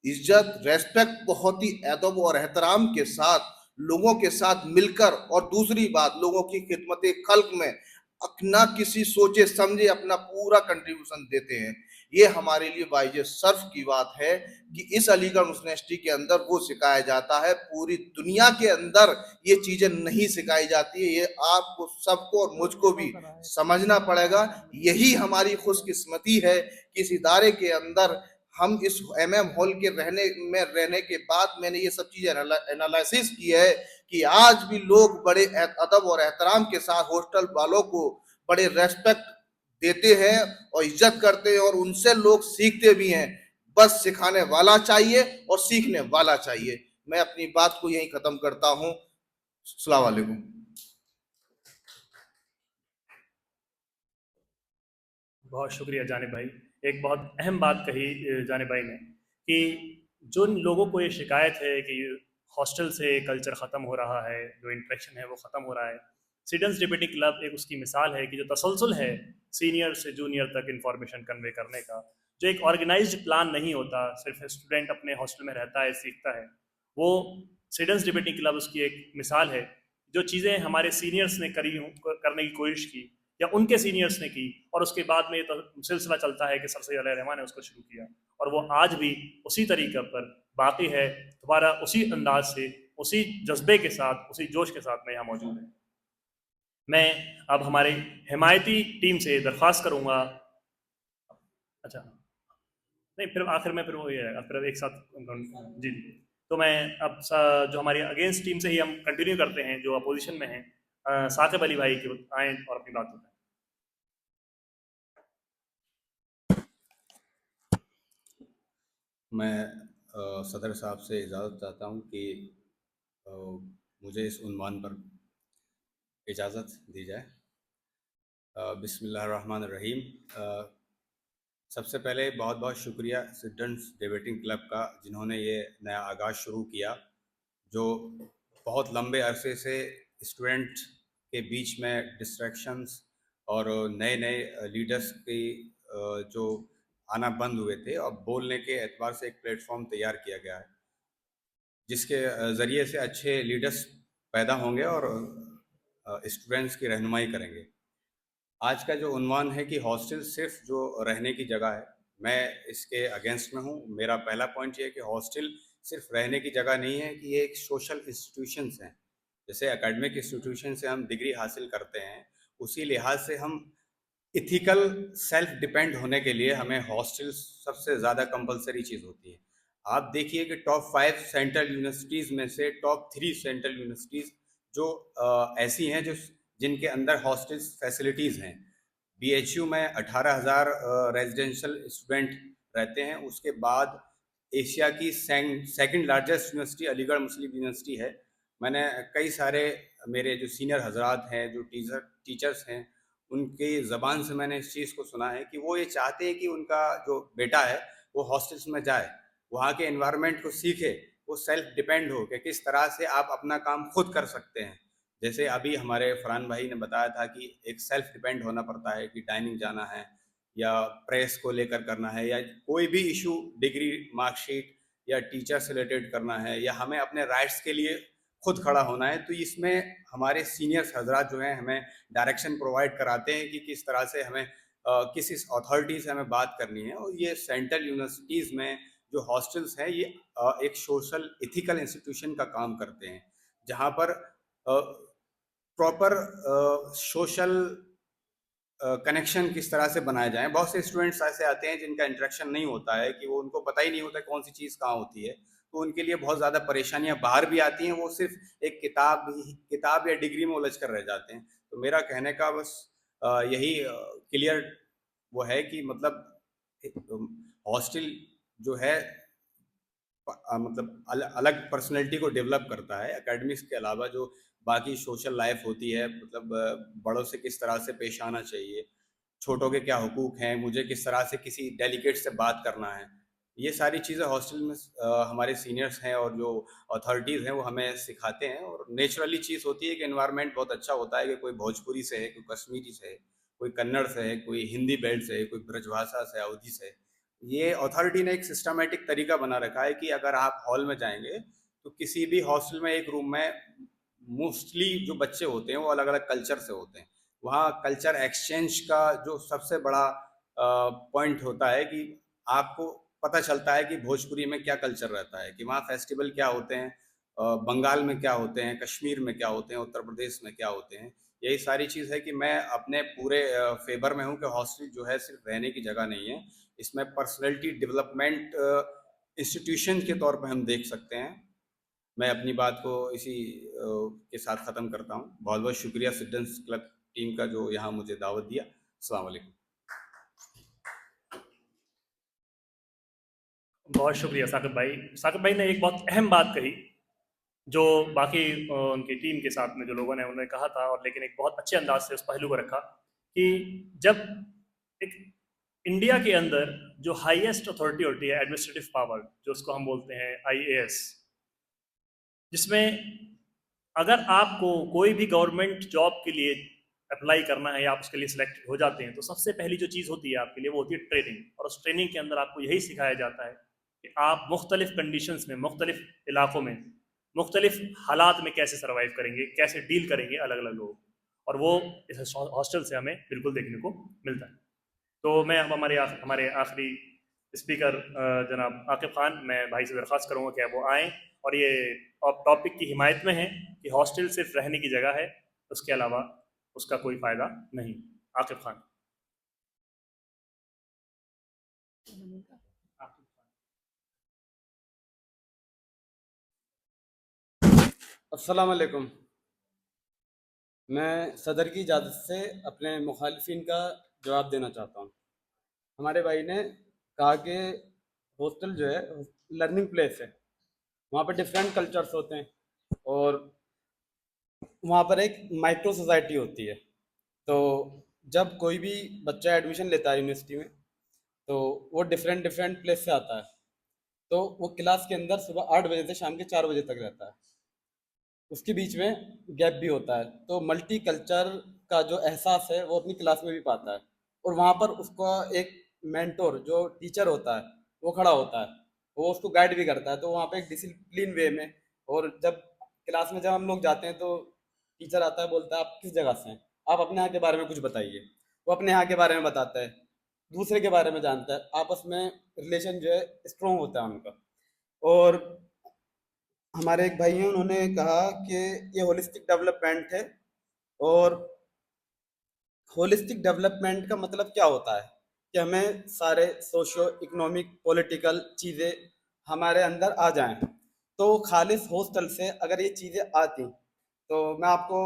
इज्जत, रेस्पेक्ट, बहुत ही अदब और एहतराम के साथ लोगों के साथ मिलकर, और दूसरी बात लोगों की खिदमत खल्क में अपना किसी सोचे समझे अपना पूरा कंट्रीब्यूशन देते हैं। ये हमारे लिए बाइजे सर्फ की बात है कि इस अलीगढ़ मुस्लिम यूनिवर्सिटी के अंदर वो सिखाया जाता है। पूरी दुनिया के अंदर ये चीजें नहीं सिखाई जाती है। ये आपको सबको और मुझको भी समझना पड़ेगा। यही हमारी खुशकिस्मती है कि इस इदारे के अंदर हम इस MM हॉल के रहने के बाद मैंने ये सब चीजें एनालिसिस की है कि आज भी लोग बड़े अदब और एहतराम के साथ हॉस्टल वालों को बड़े रेस्पेक्ट देते हैं और इज्जत करते हैं, और उनसे लोग सीखते भी हैं। बस सिखाने वाला चाहिए और सीखने वाला चाहिए। मैं अपनी बात को यहीं खत्म करता हूं। अस्सलाम वालेकुम। बहुत शुक्रिया जानिब भाई। एक बहुत अहम बात कही जानिब भाई ने कि जो लोगों को ये शिकायत है कि हॉस्टल से कल्चर ख़त्म हो रहा है, जो इंटरेक्शन है वो ख़त्म हो रहा है। स्टूडेंट्स डिबेटिंग क्लब एक उसकी मिसाल है कि जो तसलसल है सीनियर से जूनियर तक इंफॉर्मेशन कन्वे करने का, जो एक ऑर्गेनाइज्ड प्लान नहीं होता, सिर्फ स्टूडेंट अपने हॉस्टल में रहता है, सीखता है, वो स्टूडेंट्स डिबेटिंग क्लब उसकी एक मिसाल है। जो चीज़ें हमारे सीनियर्स ने करने की कोशिश की या उनके सीनियर्स ने की, और उसके बाद में ये तो सिलसिला चलता है कि सर सैयद रहमान ने उसको शुरू किया, और वो आज भी उसी तरीके पर बाकी है, दोबारा उसी अंदाज से, उसी जज्बे के साथ, उसी जोश के साथ मैं यहाँ मौजूद है। मैं अब हमारे हिमायती टीम से दरख्वास्त करूँगा, अच्छा नहीं फिर आखिर में फिर वो ये है, फिर एक साथ जी जी। तो मैं अब जो हमारी अगेंस्ट टीम से ही हम कंटिन्यू करते हैं, जो अपोजिशन में हैं, साकिब अली भाई के आए और अपनी बात बताएं। मैं सदर साहब से इजाज़त चाहता हूं कि मुझे इस उन्वान पर इजाज़त दी जाए। बिस्मिल्लाहिर्रहमानिर्रहीम। सबसे पहले बहुत बहुत शुक्रिया स्टूडेंट्स डिबेटिंग क्लब का, जिन्होंने ये नया आगाज़ शुरू किया, जो बहुत लंबे अरसे से स्टूडेंट के बीच में डिस्ट्रैक्शंस और नए नए लीडर्स की जो आना बंद हुए थे, और बोलने के एतबार से एक प्लेटफॉर्म तैयार किया गया है, जिसके ज़रिए से अच्छे लीडर्स पैदा होंगे और स्टूडेंट्स की रहनुमाई करेंगे। आज का जो उन्वान है कि हॉस्टल सिर्फ जो रहने की जगह है, मैं इसके अगेंस्ट में हूँ। मेरा पहला पॉइंट ये है कि हॉस्टल सिर्फ रहने की जगह नहीं है, कि ये एक सोशल इंस्टीट्यूशंस हैं। जैसे एकेडमिक इंस्टीट्यूशन से हम डिग्री हासिल करते हैं, उसी लिहाज से हम इथिकल सेल्फ डिपेंड होने के लिए हमें हॉस्टल सबसे ज़्यादा कंपलसरी चीज़ होती है। आप देखिए कि टॉप 5 सेंट्रल यूनिवर्सिटीज़ में से टॉप 3 सेंट्रल यूनिवर्सिटीज़ जो ऐसी हैं जो जिनके अंदर हॉस्टल्स फैसिलिटीज़ हैं। BHU में 18,000 रेजिडेंशियल स्टूडेंट रहते हैं। उसके बाद एशिया की सेकंड लार्जेस्ट यूनिवर्सिटी अलीगढ़ मुस्लिम यूनिवर्सिटी है। मैंने कई सारे मेरे जो सीनियर हजरात हैं, जो टीचर्स हैं, उनकी ज़बान से मैंने इस चीज़ को सुना है कि वो ये चाहते हैं कि उनका जो बेटा है वो हॉस्टल्स में जाए, वहाँ के एनवायरनमेंट को सीखे, वो सेल्फ डिपेंड हो कि किस तरह से आप अपना काम खुद कर सकते हैं। जैसे अभी हमारे फरहान भाई ने बताया था कि एक सेल्फ डिपेंड होना पड़ता है, कि डाइनिंग जाना है या प्रेस को लेकर करना है, या कोई भी इशू, डिग्री, मार्कशीट या टीचर से रिलेटेड करना है, या हमें अपने राइट्स के लिए खुद खड़ा होना है। तो इसमें हमारे सीनियर्स हजरात जो हैं हमें डायरेक्शन प्रोवाइड कराते हैं कि किस तरह से हमें किस अथॉरिटी से हमें बात करनी है। और ये सेंट्रल यूनिवर्सिटीज़ में जो हॉस्टल्स हैं, ये एक सोशल इथिकल इंस्टीट्यूशन का काम करते हैं, जहाँ पर प्रॉपर सोशल कनेक्शन किस तरह से बनाए जाएं। बहुत से स्टूडेंट्स ऐसे आते हैं जिनका इंटरेक्शन नहीं होता है, कि वो उनको पता ही नहीं होता कौन सी चीज़ कहाँ होती है, तो उनके लिए बहुत ज़्यादा परेशानियां बाहर भी आती हैं। वो सिर्फ एक किताब या डिग्री में उलझ कर रह जाते हैं। तो मेरा कहने का बस यही क्लियर वो है कि मतलब हॉस्टल जो है मतलब अलग पर्सनैलिटी को डेवलप करता है। एकेडमिक्स के अलावा जो बाकी सोशल लाइफ होती है, मतलब बड़ों से किस तरह से पेश आना चाहिए, छोटों के क्या हुकूक हैं, मुझे किस तरह से किसी डेलीगेट से बात करना है, ये सारी चीज़ें हॉस्टल में हमारे सीनियर्स हैं और जो अथॉरिटीज़ हैं वो हमें सिखाते हैं। और नेचुरली चीज़ होती है कि एनवायरनमेंट बहुत अच्छा होता है, कि कोई भोजपुरी से है, कोई कश्मीरी से है, कोई कन्नड़ से है, कोई हिंदी बेल्ट से है, कोई ब्रजभाषा से, अवधी से है। ये अथॉरिटी ने एक सिस्टमेटिक तरीका बना रखा है कि अगर आप हॉल में जाएंगे तो किसी भी हॉस्टल में एक रूम में मोस्टली जो बच्चे होते हैं वो अलग अलग कल्चर से होते हैं। वहाँ कल्चर एक्सचेंज का जो सबसे बड़ा पॉइंट होता है कि आपको पता चलता है कि भोजपुरी में क्या कल्चर रहता है, कि वहाँ फेस्टिवल क्या होते हैं, बंगाल में क्या होते हैं, कश्मीर में क्या होते हैं, उत्तर प्रदेश में क्या होते हैं। यही सारी चीज़ है कि मैं अपने पूरे फेवर में हूँ कि हॉस्टल जो है सिर्फ रहने की जगह नहीं है, इसमें पर्सनैलिटी डेवलपमेंट इंस्टीट्यूशन के तौर पर हम देख सकते हैं। मैं अपनी बात को इसी के साथ ख़त्म करता हूँ। बहुत बहुत शुक्रिया स्टूडेंट्स क्लब टीम का जो यहाँ मुझे दावत दिया। अस्सलाम वालेकुम। बहुत शुक्रिया साकिब भाई। साकिब भाई ने एक बहुत अहम बात कही, जो बाकी उनकी टीम के साथ में जो लोगों ने उन्होंने कहा था, और लेकिन एक बहुत अच्छे अंदाज से उस पहलू को रखा कि जब एक इंडिया के अंदर जो हाईएस्ट अथॉरिटी होती है, एडमिनिस्ट्रेटिव पावर, जो उसको हम बोलते हैं IAS, जिसमें अगर आपको कोई भी गवर्नमेंट जॉब के लिए अप्लाई करना है या आप उसके लिए सिलेक्टेड हो जाते हैं, तो सबसे पहली जो चीज़ होती है आपके लिए वो होती है ट्रेनिंग। और उस ट्रेनिंग के अंदर आपको यही सिखाया जाता है कि आप मुख्तलिफ कंडीशंस में, मुख्तलिफ इलाकों में मुख्तलिफ हालात में कैसे सर्वाइव करेंगे, कैसे डील करेंगे अलग अलग लोग, और वो इस हॉस्टल से हमें बिल्कुल देखने को मिलता है। तो मैं अब हमारे आखिरी स्पीकर जनाब आकिब खान, मैं भाई से दरख्वास्त करूँगा कि वो आएँ और ये टॉपिक की हिमायत में है कि हॉस्टल सिर्फ रहने की जगह है, उसके अलावा उसका कोई फ़ायदा नहीं। आकिब खान। अस्सलाम वालेकुम। मैं सदर की इजाज़त से अपने मुखालिफिन का जवाब देना चाहता हूँ। हमारे भाई ने कहा कि हॉस्टल जो है लर्निंग प्लेस है, वहाँ पर डिफरेंट कल्चर्स होते हैं और वहाँ पर एक माइक्रो सोसाइटी होती है। तो जब कोई भी बच्चा एडमिशन लेता है यूनिवर्सिटी में, तो वो डिफरेंट डिफरेंट प्लेस से आता है। तो वो क्लास के अंदर सुबह 8 बजे से शाम के 4 बजे तक रहता है, उसके बीच में गैप भी होता है। तो मल्टी कल्चर का जो एहसास है वो अपनी क्लास में भी पाता है, और वहाँ पर उसका एक मेंटोर जो टीचर होता है वो खड़ा होता है, वो उसको गाइड भी करता है। तो वहाँ पे एक डिसिप्लिन वे में, और जब क्लास में जब हम लोग जाते हैं तो टीचर आता है, बोलता है आप किस जगह से हैं, आप अपने यहाँ के बारे में कुछ बताइए। वो अपने यहाँ के बारे में बताता है, दूसरे के बारे में जानता है, आपस में रिलेशन जो है स्ट्रोंग होता है उनका। और हमारे एक भाई हैं, उन्होंने कहा कि ये होलिस्टिक डेवलपमेंट है। और होलिस्टिक डेवलपमेंट का मतलब क्या होता है कि हमें सारे सोशो इकोनॉमिक पॉलिटिकल चीज़ें हमारे अंदर आ जाएं। तो खालिस हॉस्टल से अगर ये चीज़ें आती, तो मैं आपको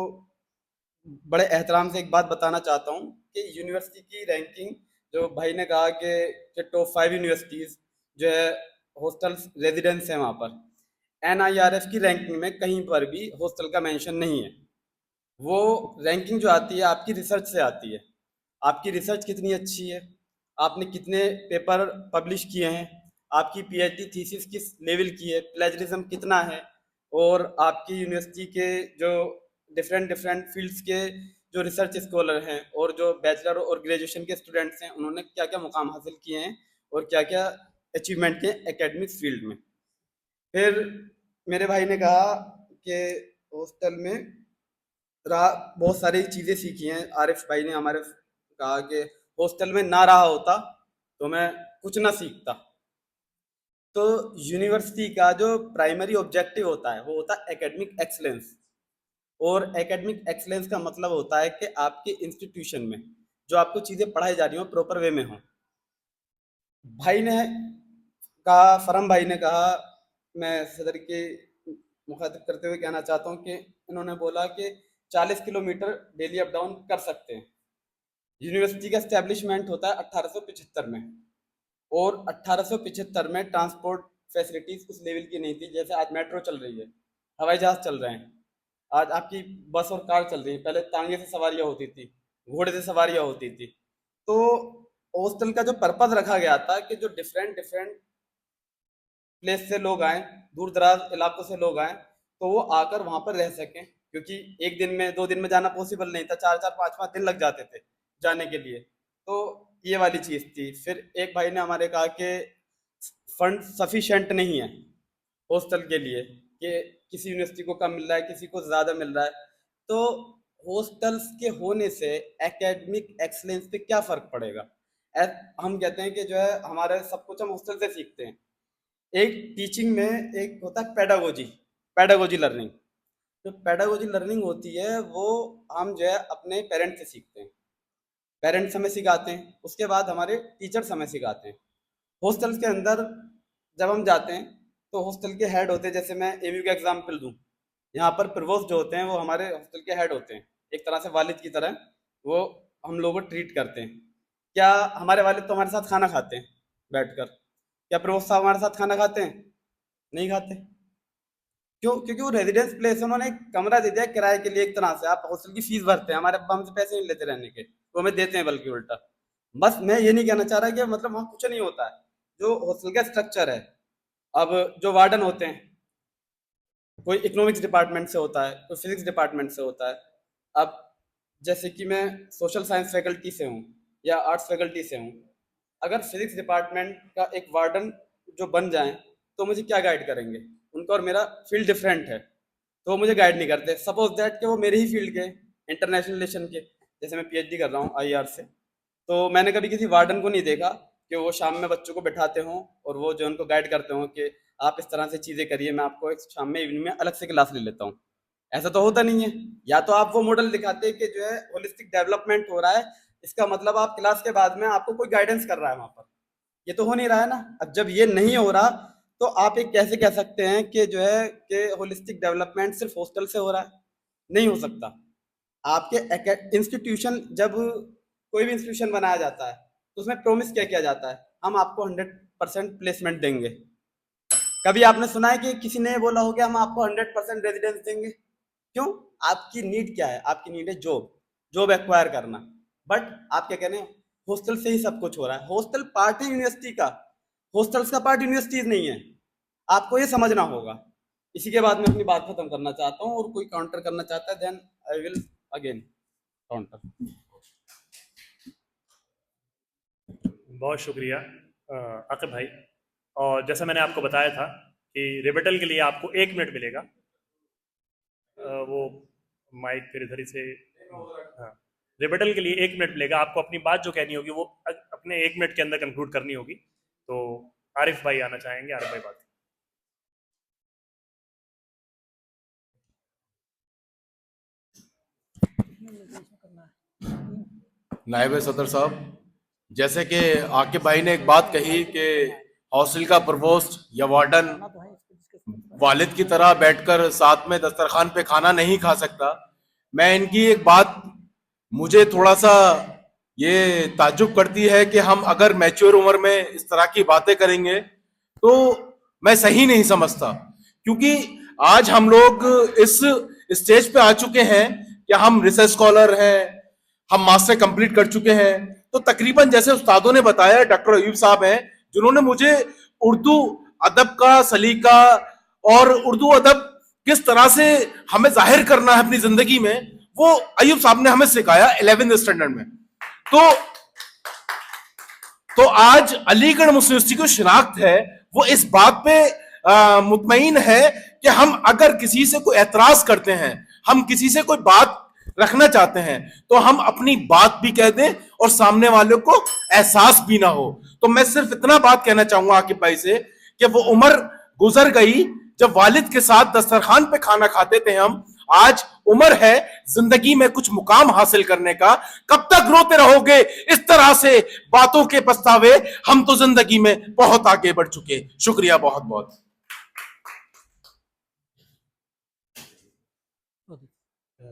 बड़े एहतराम से एक बात बताना चाहता हूँ कि यूनिवर्सिटी की रैंकिंग, जो भाई ने कहा कि टॉप 5 यूनिवर्सिटीज़ जो है हॉस्टल्स रेजिडेंस है वहाँ पर, NIRF की रैंकिंग में कहीं पर भी हॉस्टल का मेंशन नहीं है। वो रैंकिंग जो आती है आपकी रिसर्च से आती है, आपकी रिसर्च कितनी अच्छी है, आपने कितने पेपर पब्लिश किए हैं, आपकी PhD थीसिस किस लेवल की है, प्लेजरिज्म कितना है, और आपकी यूनिवर्सिटी के जो डिफरेंट डिफरेंट फील्ड्स के जो रिसर्च स्कॉलर हैं और जो बैचलर और ग्रेजुएशन के स्टूडेंट्स हैं, उन्होंने क्या क्या मुकाम हासिल किए हैं और क्या क्या अचीवमेंट किए एकेडमिक फील्ड में। फिर मेरे भाई ने कहा कि हॉस्टल में बहुत सारी चीज़ें सीखी हैं। आरिफ भाई ने हमारे कहा कि हॉस्टल में ना रहा होता तो मैं कुछ ना सीखता। तो यूनिवर्सिटी का जो प्राइमरी ऑब्जेक्टिव होता है वो होता है एकेडमिक एक्सलेंस। और एकेडमिक एक्सलेंस का मतलब होता है कि आपके इंस्टीट्यूशन में जो आपको चीज़ें पढ़ाई जा रही हो प्रॉपर वे में हो। भाई ने कहा, फरम भाई ने कहा, मैं सदर के मुखातिब करते हुए कहना चाहता हूँ कि इन्होंने बोला कि 40 किलोमीटर डेली अप डाउन कर सकते हैं। यूनिवर्सिटी का एस्टेब्लिशमेंट होता है 1875 में, और 1875 में ट्रांसपोर्ट फैसिलिटीज उस लेवल की नहीं थी जैसे आज मेट्रो चल रही है, हवाई जहाज चल रहे हैं, आज आपकी बस और कार चल रही है। पहले तांगे से सवारियाँ होती थी, घोड़े से सवारियाँ होती थी। तो हॉस्टल का जो पर्पज रखा गया था कि जो डिफरेंट डिफरेंट प्लेस से लोग आए, दूर दराज इलाकों से लोग आए, तो वो आकर वहाँ पर रह सकें, क्योंकि एक दिन में 2 दिन में जाना पॉसिबल नहीं था, 4-4 5-5 दिन लग जाते थे जाने के लिए। तो ये वाली चीज़ थी। फिर एक भाई ने हमारे कहा कि फंड सफिशेंट नहीं है हॉस्टल के लिए, कि किसी यूनिवर्सिटी को कम मिल रहा है, किसी को ज़्यादा मिल रहा है। तो हॉस्टल्स के होने से एकेडमिक एक्सलेंस पे क्या फ़र्क पड़ेगा? हम कहते हैं कि जो है हमारे सब कुछ हम हॉस्टल से सीखते हैं। एक टीचिंग में एक होता है पेडागोजी लर्निंग। जो पेडागोजी लर्निंग होती है वो हम जो है अपने पेरेंट्स से सीखते हैं, पेरेंट्स हमें सिखाते हैं, उसके बाद हमारे टीचर्स हमें सिखाते हैं। हॉस्टल्स के अंदर जब हम जाते हैं तो हॉस्टल के हेड होते हैं, जैसे मैं एमयू का एग्जाम्पल दूं, यहाँ पर प्रोवोस्ट जो होते हैं वो हमारे हॉस्टल के हेड होते हैं, एक तरह से वालिद की तरह वो हम लोगों को ट्रीट करते हैं। क्या हमारे वालिद तो हमारे साथ खाना खाते हैं बैठकर? क्या प्रोवोस्ट साहब हमारे साथ खाना खाते हैं? नहीं खाते। क्यों? क्योंकि वो रेजिडेंस प्लेस है, उन्होंने एक कमरा दे दिया किराए के लिए। एक तरह से आप हॉस्टल की फीस भरते हैं, हमारे हमसे पैसे नहीं लेते रहने के, वो हमें देते हैं बल्कि उल्टा। बस मैं ये नहीं कहना चाह रहा कि मतलब वहाँ कुछ नहीं होता है। जो हॉस्टल का स्ट्रक्चर है, अब जो वार्डन होते हैं, कोई इकोनॉमिक्स डिपार्टमेंट से होता है, कोई फिजिक्स डिपार्टमेंट से होता है। अब जैसे कि मैं सोशल साइंस फैकल्टी से हूँ या आर्ट्स फैकल्टी से हूँ, अगर फिजिक्स डिपार्टमेंट का एक वार्डन जो बन जाए तो मुझे क्या गाइड करेंगे? उनका और मेरा फील्ड डिफरेंट है, तो वो मुझे गाइड नहीं करते। सपोज दैट कि वो मेरे ही फील्ड के, इंटरनेशनल रिलेशन के, जैसे मैं पीएचडी कर रहा हूँ आईआर से, तो मैंने कभी किसी वार्डन को नहीं देखा कि वो शाम में बच्चों को बैठाते हों और वो जो उनको गाइड करते हों कि आप इस तरह से चीज़ें करिए, मैं आपको एक शाम में इवनिंग में अलग से क्लास ले लेता हूँ। ऐसा तो होता नहीं है। या तो आप वो मॉडल दिखाते कि जो है होलिस्टिक डेवलपमेंट हो रहा है, इसका मतलब आप क्लास के बाद में आपको कोई गाइडेंस कर रहा है वहाँ पर, ये तो हो नहीं रहा है ना। अब जब ये नहीं हो रहा तो आप एक कैसे कह सकते हैं कि जो है कि होलिस्टिक डेवलपमेंट सिर्फ हॉस्टल से हो रहा है? नहीं हो सकता। आपके इंस्टीट्यूशन, जब कोई भी इंस्टीट्यूशन बनाया जाता है तो उसमें प्रॉमिस क्या किया जाता है, हम आपको 100% प्लेसमेंट देंगे। कभी आपने सुना है कि किसी ने बोला हो कि हम आपको 100% रेजिडेंस देंगे? क्यों? आपकी नीड क्या है? आपकी नीड है जॉब एक्वायर करना। बट आप क्या कह रहे हैं, हॉस्टल से ही सब कुछ हो रहा है। हॉस्टल पार्ट है यूनिवर्सिटी का, हॉस्टल्स का पार्ट यूनिवर्सिटीज नहीं है, आपको ये समझना होगा। इसी के बाद मैं अपनी बात खत्म करना चाहता हूँ, और कोई काउंटर करना चाहता है then I will again counter. बहुत शुक्रिया आकिब भाई। और जैसा मैंने आपको बताया था कि रिबेटल के लिए आपको 1 मिनट मिलेगा। वो माइक फिर इधर ही से, हाँ, रिबेटल के लिए 1 मिनट मिलेगा। आपको अपनी बात जो कहनी होगी वो अपने 1 मिनट के अंदर कंक्लूड करनी होगी। तो आरिफ भाई आना चाहेंगे। आरिफ भाई बात। नायब सदर साहब, जैसे कि आकिब भाई ने एक बात कही कि हॉस्टल का प्रोवोस्ट या वार्डन वालिद की तरह बैठकर साथ में दस्तरखान पे खाना नहीं खा सकता। मैं इनकी एक बात, मुझे थोड़ा सा ये ताज्जुब करती है कि हम अगर मैच्योर उम्र में इस तरह की बातें करेंगे तो मैं सही नहीं समझता, क्योंकि आज हम लोग इस स्टेज पे आ चुके हैं कि हम रिसर्च स्कॉलर हैं, हम मास्टर कंप्लीट कर चुके हैं। तो तकरीबन जैसे उस्तादों ने बताया, डॉक्टर अयूब साहब हैं जिन्होंने मुझे उर्दू अदब का सलीका और उर्दू अदब किस तरह से हमें जाहिर करना है अपनी जिंदगी में, वो अयूब साहब ने हमें सिखाया 11th स्टैंडर्ड में। तो आज अलीगढ़ मुस्लिम यूनिवर्सिटी को शिनाख्त है, वो इस बात पे मुतमईन है कि हम अगर किसी से कोई एतराज करते हैं, हम किसी से कोई बात रखना चाहते हैं, तो हम अपनी बात भी कह दें और सामने वालों को एहसास भी ना हो। तो मैं सिर्फ इतना बात कहना चाहूंगा आकिब भाई से कि वो उम्र गुजर गई जब वालिद के साथ दस्तरखान पे खाना खाते थे हम। आज उम्र है जिंदगी में कुछ मुकाम हासिल करने का। कब तक रोते रहोगे इस तरह से बातों के पछतावे? हम तो जिंदगी में बहुत आगे बढ़ चुके। शुक्रिया बहुत बहुत।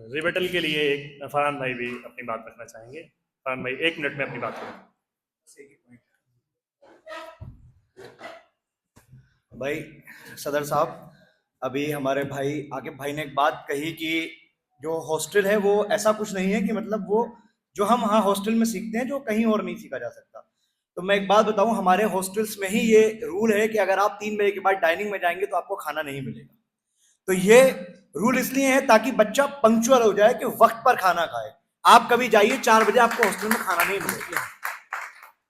रिबेटल के लिए फरहान भाई भी अपनी बात रखना चाहेंगे। फरहान भाई 1 मिनट में अपनी बात करें। भाई सदर साहब, अभी हमारे भाई आकिब भाई ने एक बात कही कि जो हॉस्टल है वो ऐसा कुछ नहीं है कि मतलब वो जो हम हाँ हॉस्टल में सीखते हैं जो कहीं और नहीं सीखा जा सकता। तो मैं एक बात बताऊं, हमारे हॉस्टल्स में ही ये रूल है कि अगर आप 3 बजे के बाद डाइनिंग में जाएंगे तो आपको खाना नहीं मिलेगा। तो ये रूल इसलिए है ताकि बच्चा पंक्चुअल हो जाए कि वक्त पर खाना खाए। आप कभी जाइए 4 बजे आपको हॉस्टल में खाना नहीं मिलेगा।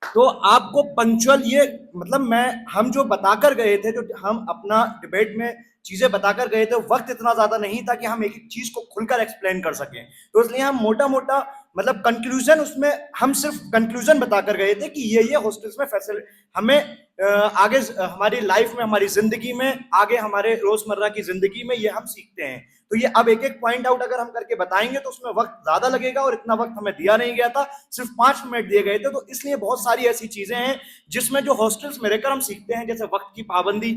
तो आपको पंक्चुअल, ये मतलब हम जो बताकर गए थे, जो हम अपना डिबेट में चीजें बताकर गए थे, वक्त इतना ज्यादा नहीं था कि हम एक एक चीज को खुलकर एक्सप्लेन कर सकें। तो इसलिए हम मोटा मोटा मतलब कंक्लूजन, उसमें हम सिर्फ कंक्लूजन बताकर गए थे कि ये हॉस्टल्स में फैसिलिटी हमें आगे हमारी लाइफ में, हमारी जिंदगी में, आगे हमारे रोजमर्रा की जिंदगी में ये हम सीखते हैं। तो ये अब एक एक पॉइंट आउट अगर हम करके बताएंगे तो उसमें वक्त ज्यादा लगेगा, और इतना वक्त हमें दिया नहीं गया था, सिर्फ 5 मिनट दिए गए थे। तो इसलिए बहुत सारी ऐसी चीजें हैं जिसमें जो हॉस्टल्स में रहकर हम सीखते हैं, जैसे वक्त की पाबंदी,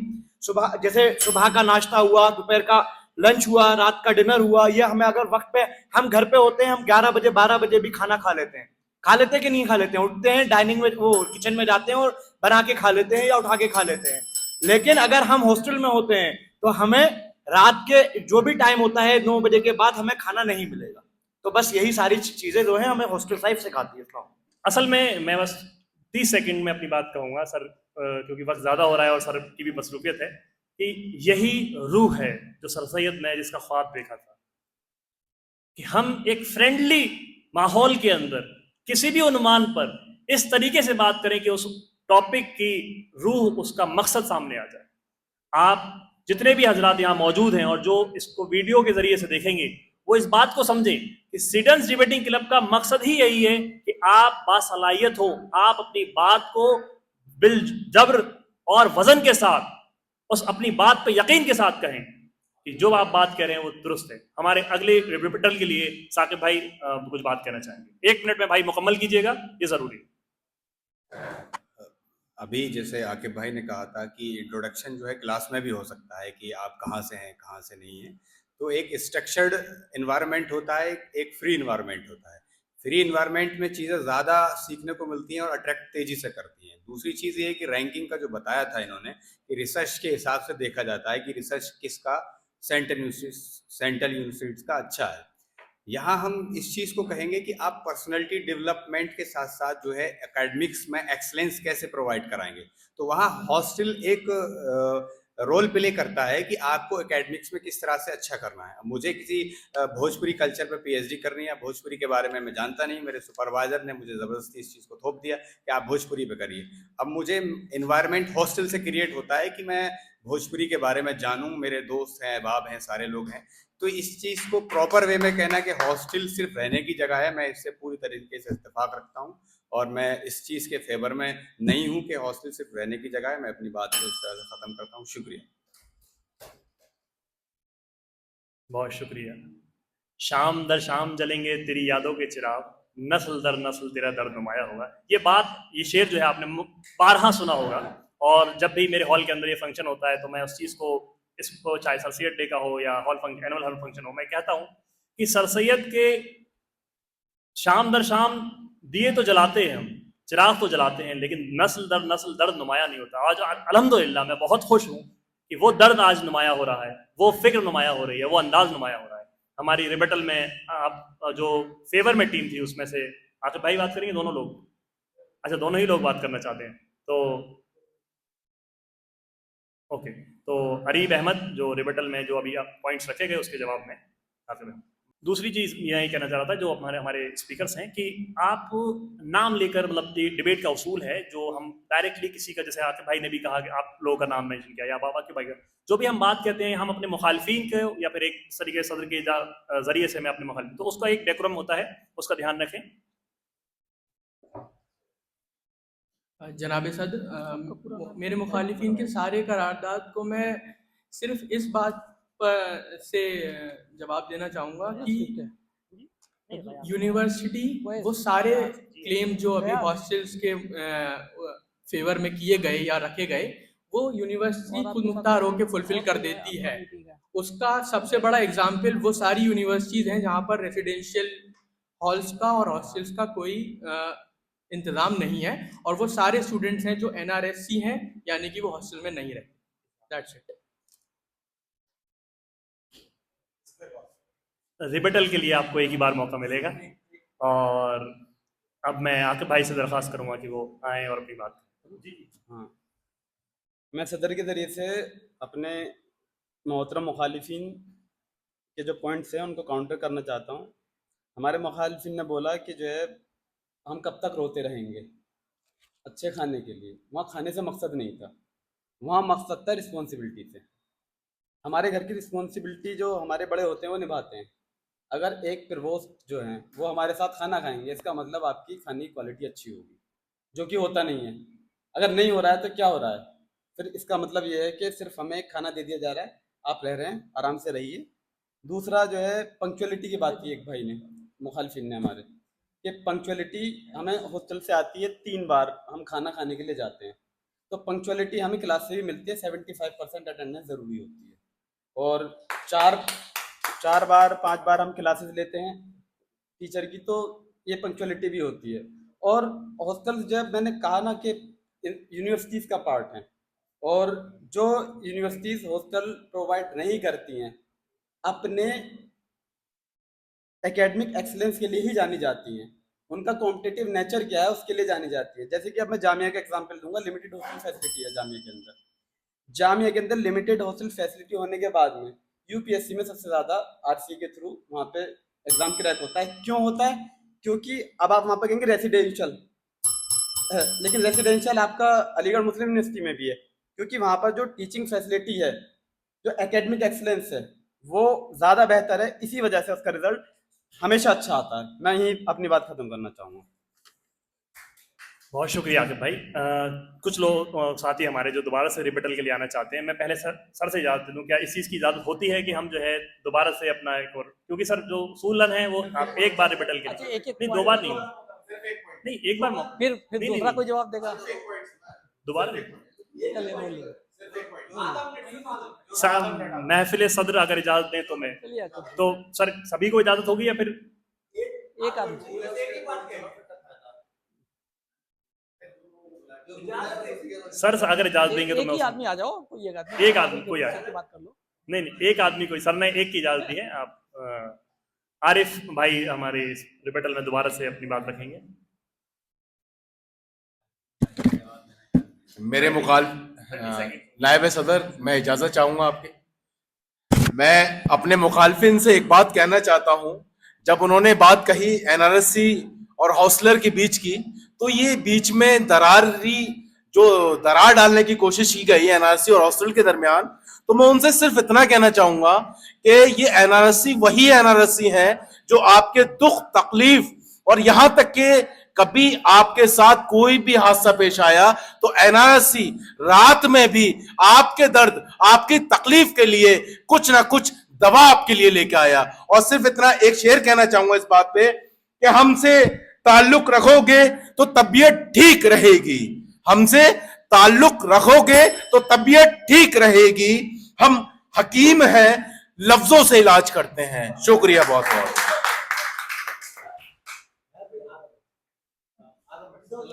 जैसे सुबह का नाश्ता हुआ, दोपहर का लंच हुआ, रात का डिनर हुआ। ये हमें अगर वक्त पे, हम घर पे होते हैं, हम 11 बजे 12 बजे भी खाना खा लेते हैं कि नहीं खा लेते हैं? उठते हैं, डाइनिंग में वो किचन में जाते हैं और बना के खा लेते हैं या उठा के खा लेते हैं। लेकिन अगर हम हॉस्टल में होते हैं तो हमें रात के जो भी टाइम होता है 9 बजे के बाद हमें खाना नहीं मिलेगा। तो बस यही सारी चीजें जो है हमें हॉस्टल लाइफ सिखाती है। असल में मैं बस 30 सेकंड में अपनी बात कहूंगा सर, क्योंकि वक्त ज्यादा हो रहा है और सर की भी मसरूफियत है, कि यही रूह है जो सर सैयद ने जिसका ख्वाब देखा था कि हम एक फ्रेंडली माहौल के अंदर किसी भी उन्वान पर इस तरीके से बात करें कि उस टॉपिक की रूह, उसका मकसद सामने आ जाए। आप जितने भी हजरात यहाँ मौजूद हैं और जो इसको वीडियो के जरिए से देखेंगे वो इस बात को समझें कि स्टूडेंट्स डिबेटिंग क्लब का मकसद ही यही है कि आप बासलाहियत हो, आप अपनी बात को बिल जबर और वजन के साथ उस अपनी बात पे यकीन के साथ कहें कि जो आप बात कह रहे हैं वो दुरुस्त है। हमारे अगले रिपिटल के लिए साकिब भाई कुछ बात कहना चाहेंगे। 1 मिनट में भाई मुकम्मल कीजिएगा, ये जरूरी है। अभी जैसे आकिब भाई ने कहा था कि इंट्रोडक्शन जो है क्लास में भी हो सकता है कि आप कहाँ से हैं कहाँ से नहीं हैं। तो एक स्ट्रक्चर्ड इन्वायरमेंट होता है, एक फ्री इन्वायरमेंट होता है। फ्री इन्वायरमेंट में चीज़ें ज़्यादा सीखने को मिलती हैं और अट्रैक्ट तेज़ी से करती हैं। दूसरी चीज़ ये है कि रैंकिंग का जो बताया था इन्होंने कि रिसर्च के हिसाब से देखा जाता है कि रिसर्च किसका सेंट्रल यूनिवर्सिटीज़ का अच्छा है। यहाँ हम इस चीज़ को कहेंगे कि आप पर्सनैलिटी डेवलपमेंट के साथ साथ जो है एकेडमिक्स में एक्सलेंस कैसे प्रोवाइड कराएंगे। तो वहाँ हॉस्टल एक रोल प्ले करता है कि आपको एकेडमिक्स में किस तरह से अच्छा करना है। मुझे किसी भोजपुरी कल्चर पे पीएचडी करनी है, भोजपुरी के बारे में मैं जानता नहीं, मेरे सुपरवाइजर ने मुझे ज़बरदस्ती इस चीज़ को थोप दिया कि आप भोजपुरी पे करिए। अब मुझे इन्वायरमेंट हॉस्टल से क्रिएट होता है कि मैं भोजपुरी के बारे में जानूँ, मेरे दोस्त हैं, अहबाब हैं, सारे लोग हैं। तो इस चीज़ को प्रॉपर वे में कहना कि हॉस्टल सिर्फ रहने की जगह है, मैं इससे पूरी तरीके से इत्तेफाक रखता हूँ और मैं इस चीज़ के फेवर में नहीं हूँ कि हॉस्टल सिर्फ रहने की जगह है। मैं अपनी बात को इस तरह से ख़त्म करता हूँ। शुक्रिया। बहुत शुक्रिया। शाम दर शाम जलेंगे तेरी यादों के चिराग, नस्ल दर नस्ल तेरा दर्द नुमाया होगा। ये बात, ये शेर जो है आपने बारहा सुना होगा और जब भी मेरे हॉल के अंदर ये फंक्शन होता है तो मैं उस चीज़ को, इसको चाहे सर सैयद डे का हो या एनुअल हॉल फंक्शन हो, मैं कहता हूँ कि सर सैयद के शाम दर शाम दिए तो जलाते हैं हम, चिराग तो जलाते हैं, लेकिन नस्ल दर नस्ल दर्द नुमाया नहीं होता। आज अल्हम्दुलिल्लाह मैं बहुत खुश हूँ कि वो दर्द आज नुमाया हो रहा है, वो फिक्र नुमाया हो रही है, वो अंदाज नुमाया हो रहा है। हमारी रिबेटल में आप जो फेवर में टीम थी उसमें से आकिब भाई बात करेंगे, दोनों लोग, अच्छा दोनों ही लोग बात करना चाहते हैं तो ओके। तो अरीब अहमद जो रिबेटल में जो अभी पॉइंट्स रखे गए उसके जवाब में आकिब अहमद। दूसरी चीज़ यही कहना चाह रहा था जो हमारे स्पीकर्स हैं कि आप नाम लेकर, मतलब डिबेट का उसूल है जो हम डायरेक्टली किसी का, जैसे आकिब भाई ने भी कहा कि आप लोगों का नाम मेंशन किया या बाबा के भाई का, जो भी हम बात कहते हैं हम अपने मुखालफिन के या फिर एक तरीके सदर के जरिए से मैं अपने मुखालफिन, तो उसका एक डेकोरम होता है, उसका ध्यान रखें। जनाब सदर, मेरे मुखालिफिन के सारे करारदाद को मैं सिर्फ इस बात पर से जवाब देना चाहूँगा कि यूनिवर्सिटी वो सारे क्लेम जो अभी हॉस्टल्स के फेवर में किए गए या रखे गए, वो यूनिवर्सिटी खुद मुख्तार होकर फुलफिल कर देती है। उसका सबसे बड़ा एग्जाम्पल वो सारी यूनिवर्सिटीज़ हैं जहाँ पर रेसिडेंशियल हॉल्स का और हॉस्टल्स का कोई इंतज़ाम नहीं है, और वो सारे स्टूडेंट्स हैं जो NRSC हैं, यानी कि वो हॉस्टल में नहीं रहते। That's it. रिबेटल के लिए आपको एक ही बार मौका मिलेगा और अब मैं आकिब भाई से दरख्वास्त करूंगा कि वो आए और अपनी बात करें। हाँ, मैं सदर के ज़रिए से अपने मोहतरम मुखालिफिन के जो पॉइंट्स हैं उनको काउंटर करना चाहता हूँ। हमारे मुखालिफिन ने बोला कि जो है हम कब तक रोते रहेंगे अच्छे खाने के लिए। वहाँ खाने से मकसद नहीं था, वहाँ मकसद था रिस्पॉन्सिबिलिटी से। हमारे घर की रिस्पॉन्सिबिलिटी जो हमारे बड़े होते हैं वो निभाते हैं। अगर एक प्रवोस्ट जो हैं वो हमारे साथ खाना खाएंगे, इसका मतलब आपकी खाने की क्वालिटी अच्छी होगी, जो कि होता नहीं है। अगर नहीं हो रहा है तो क्या हो रहा है, फिर इसका मतलब ये है कि सिर्फ हमें एक खाना दे दिया जा रहा है, आप रह रहे हैं, आराम से रहिए। दूसरा जो है पंक्चुअलिटी की बात की एक भाई ने, मुखालिफिन ने हमारे, कि पंक्चुअलिटी हमें हॉस्टल से आती है 3 बार हम खाना खाने के लिए जाते हैं, तो पंक्चुअलिटी हमें क्लास से भी मिलती है। 75% अटेंडेंस ज़रूरी होती है और 4 बार 5 बार हम क्लासेस लेते हैं टीचर की, तो ये पंक्चुअलिटी भी होती है। और हॉस्टल जब मैंने कहा ना कि यूनिवर्सिटीज़ का पार्ट है, और जो यूनिवर्सिटीज़ हॉस्टल प्रोवाइड नहीं करती हैं अपने एकेडमिक एक्सीलेंस के लिए ही जानी जाती हैं, उनका कॉम्पिटिटिव नेचर क्या है उसके लिए जानी जाती है। जैसे कि अब मैं जामिया का एग्जांपल दूंगा, लिमिटेड हॉस्टल फैसिलिटी है जामिया के अंदर। जामिया के अंदर लिमिटेड हॉस्टल फैसिलिटी होने के बाद में यूपीएससी में सबसे ज़्यादा आरसी के थ्रू वहाँ पे एग्जाम क्रैक होता है। क्यों होता है? क्योंकि अब आप वहाँ पर कहेंगे रेसिडेंशियल, लेकिन रेसिडेंशियल आपका अलीगढ़ मुस्लिम यूनिवर्सिटी में भी है, क्योंकि वहाँ पर जो टीचिंग फैसिलिटी है जो एकेडमिक एक्सीलेंस है वो ज़्यादा बेहतर है, इसी वजह से उसका रिजल्ट हमेशा अच्छा आता है। मैं यही अपनी बात खत्म करना चाहूँगा। बहुत शुक्रिया आकिब भाई। कुछ लोग साथी हमारे जो दोबारा से रिबेटल के लिए आना चाहते हैं, मैं पहले सर से इजाज़त दूँ, क्या इस चीज़ की इजाज़त होती है कि हम जो है दोबारा से अपना एक और, क्योंकि सर जो सूलन है वो आप एक बार रिबेटल के लिए, नहीं 2 बार नहीं, नहीं एक बार फिर नहीं, दूसरा कोई जवाब देगा। दोबारा नहीं। चलिए बोलिए। महफिल सदर अगर इजाज़त दें तो मैं, चलिए आकिब, तो सर सभी को इजाज़त होगी या फिर एक आदमी। सर अगर इजाज़त देंगे तो एक मैं ही आदमी आ जाओ, कोई एक आदमी कोई आए। की बात कर लो। नहीं एक आदमी कोई, सर ने एक की इजाज़त दी है। आप आरिफ भाई हमारे रिबेटल में दोबारा से अपनी बात रखेंगे। मेरे नायब सदर, मैं इजाज़त चाहूँगा आपके। मैं अपने मुखालफिन से एक बात कहना चाहता हूँ। जब उन्होंने बात कही एनआरएससी और हॉस्टलर के बीच की, तो ये बीच में दरार डालने की कोशिश की गई है एनआरएससी और हॉस्टल के दरमियान, तो मैं उनसे सिर्फ इतना कहना चाहूँगा कि ये एनआरएससी वही एनआरएससी है जो आपके दुख तकलीफ और यहाँ तक के कभी आपके साथ कोई भी हादसा पेश आया तो एनआरएससी रात में भी आपके दर्द आपकी तकलीफ के लिए कुछ ना कुछ दवा आपके लिए लेके आया। और सिर्फ इतना एक शेर कहना चाहूंगा इस बात पे कि हमसे ताल्लुक रखोगे तो तबीयत ठीक रहेगी, हमसे ताल्लुक रखोगे तो तबीयत ठीक रहेगी, हम हकीम हैं, लफ्जों से इलाज करते हैं। शुक्रिया बहुत बहुत।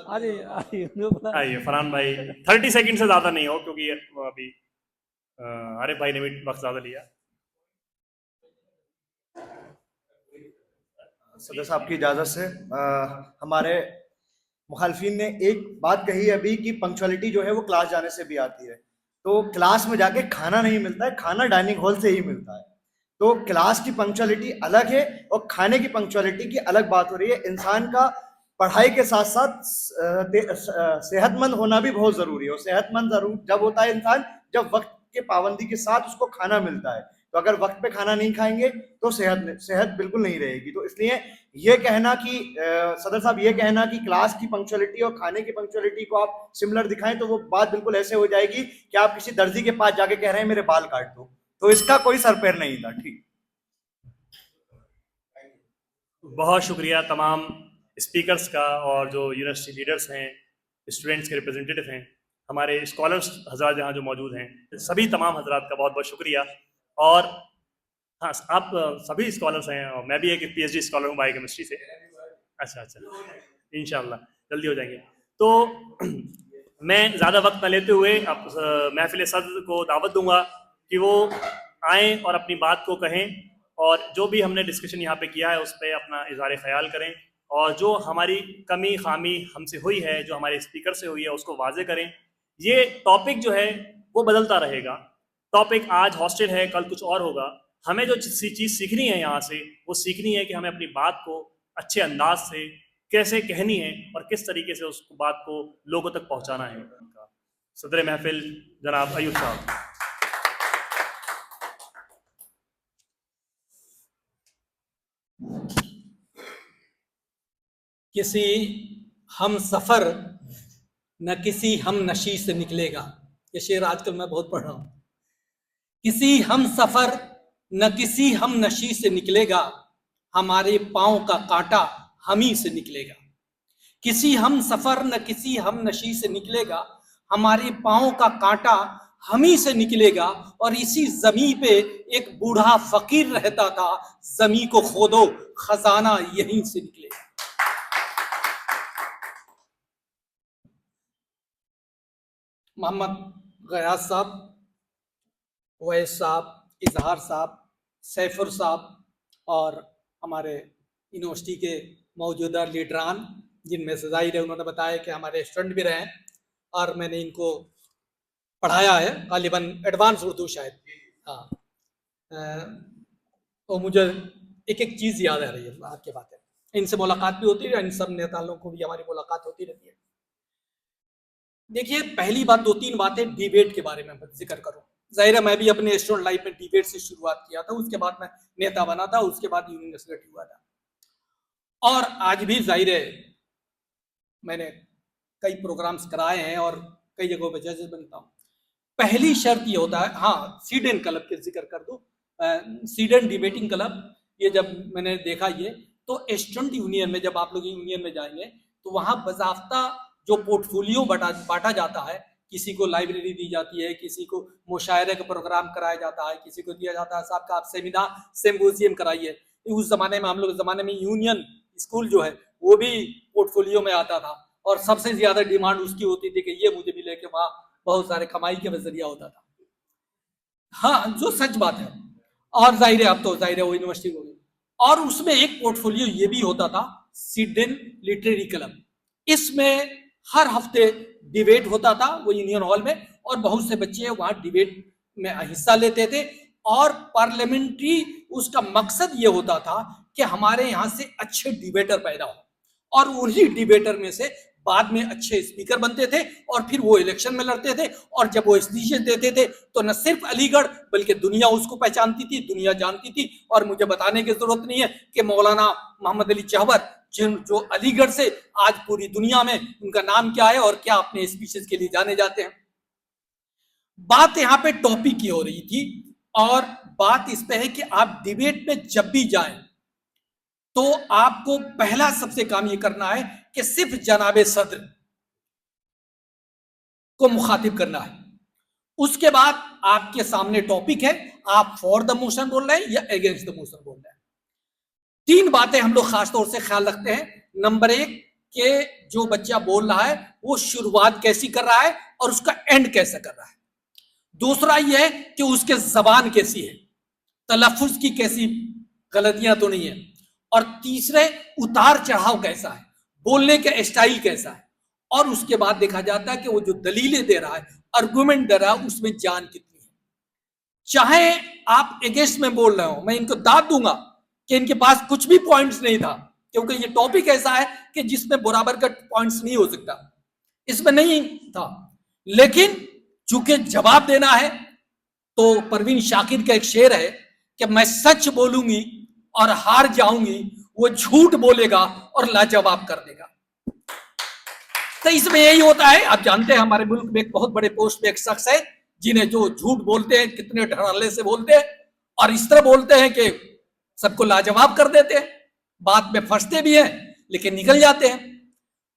आइए फरहान भाई, 30 सेकंड से ज्यादा नहीं हो, क्योंकि अभी आरिफ भाई ने भी वक्त ज्यादा लिया। सदर साहब की इजाज़त से हमारे मुखालफिन ने एक बात कही अभी कि पंक्चुअलिटी जो है वो क्लास जाने से भी आती है। तो क्लास में जाके खाना नहीं मिलता है, खाना डाइनिंग हॉल से ही मिलता है। तो क्लास की पंक्चुअलिटी अलग है और खाने की पंक्चुअलिटी की अलग बात हो रही है। इंसान का पढ़ाई के साथ साथ सेहतमंद होना भी बहुत ज़रूरी है। और सेहतमंद जरूर जब होता है इंसान जब वक्त के पाबंदी के साथ उसको खाना मिलता है। तो अगर वक्त पे खाना नहीं खाएंगे तो सेहत बिल्कुल नहीं रहेगी। तो इसलिए ये कहना कि सदर साहब ये कहना कि क्लास की पंक्चुअलिटी और खाने की पंक्चुअलिटी को आप सिमिलर दिखाएं तो वो बात बिल्कुल ऐसे हो जाएगी कि आप किसी दर्जी के पास जाके कह रहे हैं मेरे बाल काट दो। तो इसका कोई सर पैर नहीं था। ठीक, बहुत शुक्रिया तमाम स्पीकर्स का और जो यूनिवर्सिटी लीडर्स हैं, स्टूडेंट्स के रिप्रेजेंटेटिव हैं, हमारे स्कॉलर्स हजरात यहाँ जो मौजूद हैं, सभी तमाम हजरात का बहुत बहुत शुक्रिया। और हाँ, आप सभी स्कॉलर्स हैं और मैं भी एक पीएचडी स्कॉलर हूँ बायोकेमिस्ट्री से। अच्छा इंशाल्लाह जल्दी हो जाएंगे। तो मैं ज़्यादा वक्त न लेते हुए आप महफिल सदर को दावत दूंगा कि वो आएँ और अपनी बात को कहें और जो भी हमने डिस्कशन यहाँ पे किया है उस पर अपना इज़हार ख्याल करें और जो हमारी कमी खामी हमसे हुई है, जो हमारे स्पीकर से हुई है, उसको वाजे करें। ये टॉपिक जो है वो बदलता रहेगा। टॉपिक आज हॉस्टल है, कल कुछ और होगा। हमें जो चीज़ सीखनी है यहाँ से वो सीखनी है कि हमें अपनी बात को अच्छे अंदाज से कैसे कहनी है और किस तरीके से उस बात को लोगों तक पहुँचाना है। सदर महफिल जनाब अयूब साहब। किसी हम सफ़र न किसी हम नशी से निकलेगा। ये शेर आजकल मैं बहुत पढ़ रहा हूँ। किसी हम सफ़र न किसी हम नशी से निकलेगा, हमारे पाँव का कांटा हम ही से निकलेगा। किसी हम सफ़र न किसी हम नशी से निकलेगा, हमारे पाँव का कांटा हम ही से निकलेगा। और इसी ज़मी पे एक बूढ़ा फकीर रहता था, ज़मी को खोदो खजाना यहीं से निकलेगा। मोहम्मद गयास साहब, वैस साहब, इजहार साहब, सैफुर साहब और हमारे यूनिवर्सिटी के मौजूदा लीडरान, जिनमें से ज़ाहिर है उन्होंने बताया कि हमारे स्टूडेंट भी रहे और मैंने इनको पढ़ाया है, गालिबन एडवांस उर्दू शायद। हाँ, तो मुझे एक एक चीज़ याद आ रही है आपकी बातें। इनसे मुलाकात भी होती है, इन सब नेताओं को भी हमारी मुलाकात होती रहती है। देखिए, पहली बात, 2-3 बातें डिबेट के बारे में जिक्र करूं। जाहिर है मैं भी अपने स्टूडेंट लाइफ में डिबेट से शुरुआत किया था, उसके बाद मैं नेता बना था, उसके बाद यूनियन सेक्रेटरी हुआ था, और आज भी जाहिर है मैंने कई प्रोग्राम्स कराए हैं और कई जगहों पर जजेस बनता हूँ। पहली शर्त ये होता है, हाँ सीडेन क्लब के जिक्र कर दो, सीडेन डिबेटिंग क्लब, ये जब मैंने देखा ये, तो स्टूडेंट यूनियन में जब आप लोग यूनियन में जाएंगे तो वहाँ बजाफ्ता जो पोर्टफोलियो बांटा जाता है, किसी को लाइब्रेरी दी जाती है, किसी को मुशायरे का प्रोग्राम कराया जाता है, किसी को दिया जाता है साहब का आप सेमिनार सिम्पोजियम कराइए। उस जमाने में हम लोग जमाने में यूनियन स्कूल जो है वो भी पोर्टफोलियो में आता था, और सबसे ज्यादा डिमांड उसकी होती थी कि ये मुझे भी लेके वहां बहुत सारे कमाई के जरिया होता था। हाँ जो सच बात है, और जाहिर है अब तो जाहिर है वो यूनिवर्सिटी हो गई। और उसमें एक पोर्टफोलियो ये भी होता था सीडेन लिटरेरी क्लब, इसमें हर हफ्ते डिबेट होता था वो यूनियन हॉल में, और बहुत से बच्चे वहां डिबेट में हिस्सा लेते थे, और पार्लियामेंट्री उसका मकसद ये होता था कि हमारे यहाँ से अच्छे डिबेटर पैदा हो, और उन्हीं डिबेटर में से बाद में अच्छे स्पीकर बनते थे, और फिर वो इलेक्शन में लड़ते थे, और जब वो स्पीचेस देते थे तो न सिर्फ अलीगढ़ बल्कि दुनिया उसको पहचानती थी, दुनिया जानती थी। और मुझे बताने की जरूरत नहीं है कि मौलाना मोहम्मद अली जहबर जो अलीगढ़ से आज पूरी दुनिया में उनका नाम क्या है और क्या अपने स्पीचेस के लिए जाने जाते हैं। बात यहाँ पे टॉपिक की हो रही थी, और बात इस पे है कि आप डिबेट में जब भी जाएं तो आपको पहला सबसे काम ये करना है कि सिर्फ जनाबे सदर को मुखातिब करना है। उसके बाद आपके सामने टॉपिक है, आप फॉर द मोशन बोल रहे हैं या अगेंस्ट द मोशन बोल रहे हैं। 3 बातें हम लोग खासतौर से ख्याल रखते हैं। नंबर 1 कि जो बच्चा बोल रहा है वो शुरुआत कैसी कर रहा है और उसका एंड कैसा कर रहा है। दूसरा यह है कि उसके जबान कैसी है, तलफ्फुज की कैसी गलतियां तो नहीं है। और तीसरे उतार चढ़ाव कैसा है, बोलने का स्टाइल कैसा है। और उसके बाद देखा जाता है कि वो जो दलीलें दे रहा है, आर्गुमेंट दे रहा है, उसमें जान कितनी है। चाहे आप अगेंस्ट में बोल रहे हो, मैं इनको दाद दूंगा कि इनके पास कुछ भी पॉइंट्स नहीं था, क्योंकि ये टॉपिक ऐसा है कि जिसमें बराबर का पॉइंट्स नहीं हो सकता, इसमें नहीं था। लेकिन चूंकि जवाब देना है तो परवीन शाकिर का एक शेर है कि मैं सच बोलूंगी और हार जाऊंगी, वो झूठ बोलेगा और लाजवाब कर देगा। तो इसमें यही होता है। आप जानते हैं हमारे मुल्क में एक बहुत बड़े पोस्ट पे एक शख्स है जिन्हें जो झूठ बोलते हैं, कितने ढड़ल्ले से बोलते हैं और इस तरह बोलते हैं कि सबको लाजवाब कर देते हैं, बात में फंसते भी हैं लेकिन निकल जाते हैं।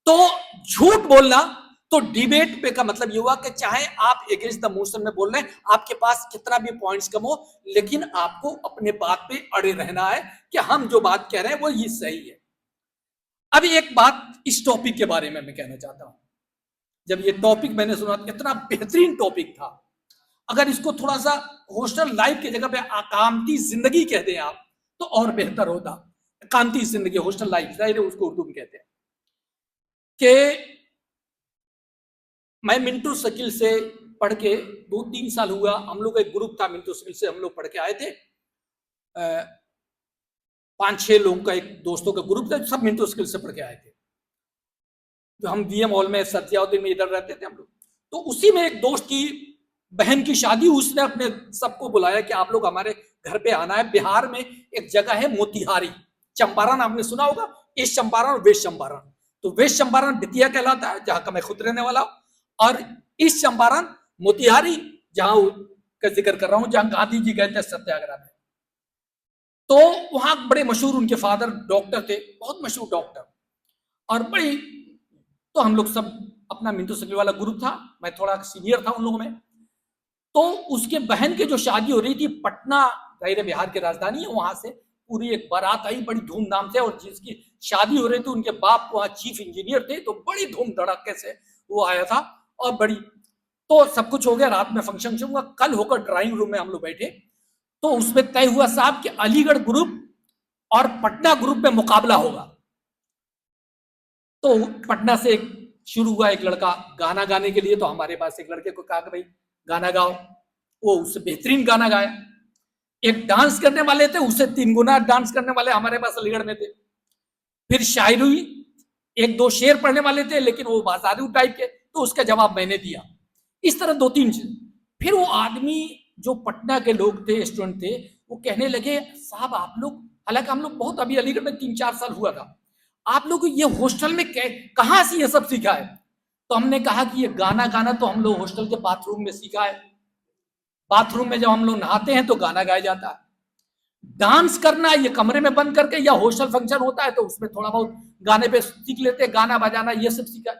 तो झूठ बोलना, तो डिबेट पे का मतलब ये हुआ कि चाहे आप अगेंस्ट द मोशन में बोल रहे हैं, आपके पास कितना भी पॉइंट्स कम हो, लेकिन आपको अपने बात पे अड़े रहना है कि हम जो बात कह रहे हैं वो ये सही है। अभी एक बात इस टॉपिक के बारे में मैं कहना चाहता हूं। जब ये टॉपिक मैंने सुना, इतना बेहतरीन टॉपिक था, अगर इसको थोड़ा सा हॉस्टल लाइफ की जगह पे अकामती जिंदगी कह दें आप तो और बेहतर होता। अकामती जिंदगी, हॉस्टल लाइफ, जाहिर है उसको उर्दू में कहते हैं। कि मैं मिंटू शकील से पढ़ के 2-3 साल हुआ, हम लोग एक ग्रुप था मिंटू शकील से, हम लोग पढ़ के आए थे। 5-6 लोगों का एक दोस्तों का ग्रुप था, सब मिंटू शकील से पढ़ के आए थे। तो हम वीएम हॉल में सत्याउद्दीन में इधर रहते थे हम लोग। तो उसी में एक दोस्त की बहन की शादी, उसने अपने सबको बुलाया कि आप लोग हमारे घर पे आना है। बिहार में एक जगह है मोतिहारी, चंपारण आपने सुना होगा, ईस्ट चंपारण और वेस्ट चंपारण। तो वेस्ट चंपारण बेतिया कहलाता है, जहां का मैं खुद रहने वाला हूं, और ईस्ट चंपारण मोतिहारी जहां का जिक्र कर रहा हूं, जहां गांधी जी गए थे सत्याग्रह में। तो वहां बड़े मशहूर उनके फादर डॉक्टर थे, बहुत मशहूर डॉक्टर, और बड़ी, तो हम लोग सब अपना मिंटू शकील वाला ग्रुप था, मैं थोड़ा सीनियर था उन लोगों में। तो उसके बहन की जो शादी हो रही थी पटना, जाहिर बिहार की राजधानी है, वहां से पूरी एक बारात आई बड़ी धूमधाम से, और जिसकी शादी हो रही थी उनके बाप वहां चीफ इंजीनियर थे, तो बड़ी धूम धड़ाके से वो आया था। और बड़ी, तो सब कुछ हो गया, रात में फंक्शन हुआ। कल होकर ड्राइंग रूम में हम लोग बैठे, तो उसमें तय हुआ साहब कि अलीगढ़ ग्रुप और पटना ग्रुप में मुकाबला होगा। तो पटना से शुरू हुआ, एक लड़का गाना गाने के लिए, तो हमारे पास एक लड़के को कहा कि भाई गाना गाओ, वो उससे बेहतरीन गाना गाया। एक डांस करने वाले थे, उससे 3 गुना डांस करने वाले हमारे पास अलीगढ़ में थे। फिर शायरी, 1-2 शेर पढ़ने वाले थे, लेकिन वो बाजारू टाइप के, तो उसका जवाब मैंने दिया। इस तरह 2-3 चीज। फिर वो आदमी जो पटना के लोग थे, स्टूडेंट थे, वो कहने लगे साहब आप लोग, हालांकि हम लोग बहुत अभी अलीगढ़ में 3-4 साल हुआ था, आप लोग ये हॉस्टल में कहाँ से ये सब सीखा है? तो हमने कहा कि ये गाना गाना तो हम लोग हॉस्टल के बाथरूम में सीखा है। बाथरूम में जब हम लोग नहाते हैं तो गाना गाया जाता है। डांस करना ये कमरे में बंद करके, या हॉस्टल फंक्शन होता है तो उसमें थोड़ा बहुत गाने पे सीख लेते हैं, गाना बजाना ये सब सीखा।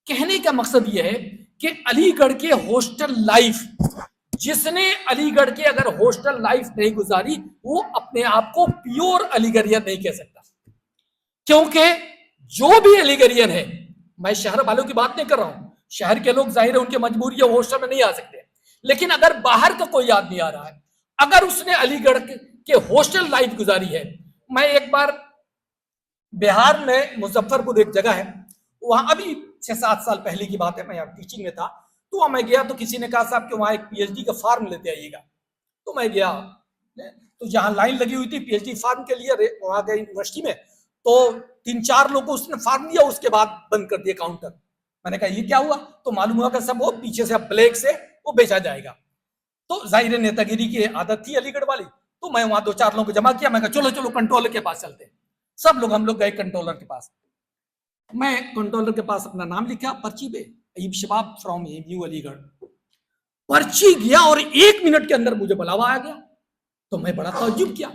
कहने का मकसद ये है कि अलीगढ़ के हॉस्टल लाइफ, जिसने अलीगढ़ के अगर हॉस्टल लाइफ नहीं गुजारी, वो अपने आप को प्योर अलीगढ़ियन नहीं कह सकता। क्योंकि जो भी अलीगढ़ियन है, मैं शहर वालों की बात नहीं कर रहा हूं, शहर के लोग जाहिर है उनकी मजबूरी है, हॉस्टल में नहीं आ सकते, लेकिन अगर बाहर का कोई आदमी आ रहा है, अगर उसने अलीगढ़ के हॉस्टल लाइफ गुजारी है। मैं एक बार बिहार में मुजफ्फरपुर एक जगह है, वहां अभी 6-7 साल पहले की बात है, मैं यहाँ टीचिंग में था, तो वहां मैं गया तो किसी ने कहा साहब कि वहां एक पीएचडी का फॉर्म लेते आइएगा। तो मैं गया, तो जहां लाइन लगी हुई थी पीएचडी फॉर्म के लिए वहां गए यूनिवर्सिटी में, तो 3-4 लोगों को उसने फॉर्म दिया, उसके बाद बंद कर दिया काउंटर। मैंने कहा ये क्या हुआ? तो मालूम हुआ कि सब वो पीछे से ब्लैक से वो बेचा जाएगा। तो जाहिर नेतागिरी की आदत थी अलीगढ़ वाली, तो मैं वहां 2-4 लोगों को जमा किया, मैं कहा चलो चलो कंट्रोलर के पास चलते हैं। सब लोग हम लोग गए कंट्रोलर के पास। मैं कंट्रोलर के पास अपना नाम लिखा पर्ची पे, अयूब शबाब फ्रॉम एमयू अलीगढ़। पर्ची गया और 1 मिनट के अंदर मुझे बुलावा आ गया। तो मैं बड़ा ताज्जुब किया।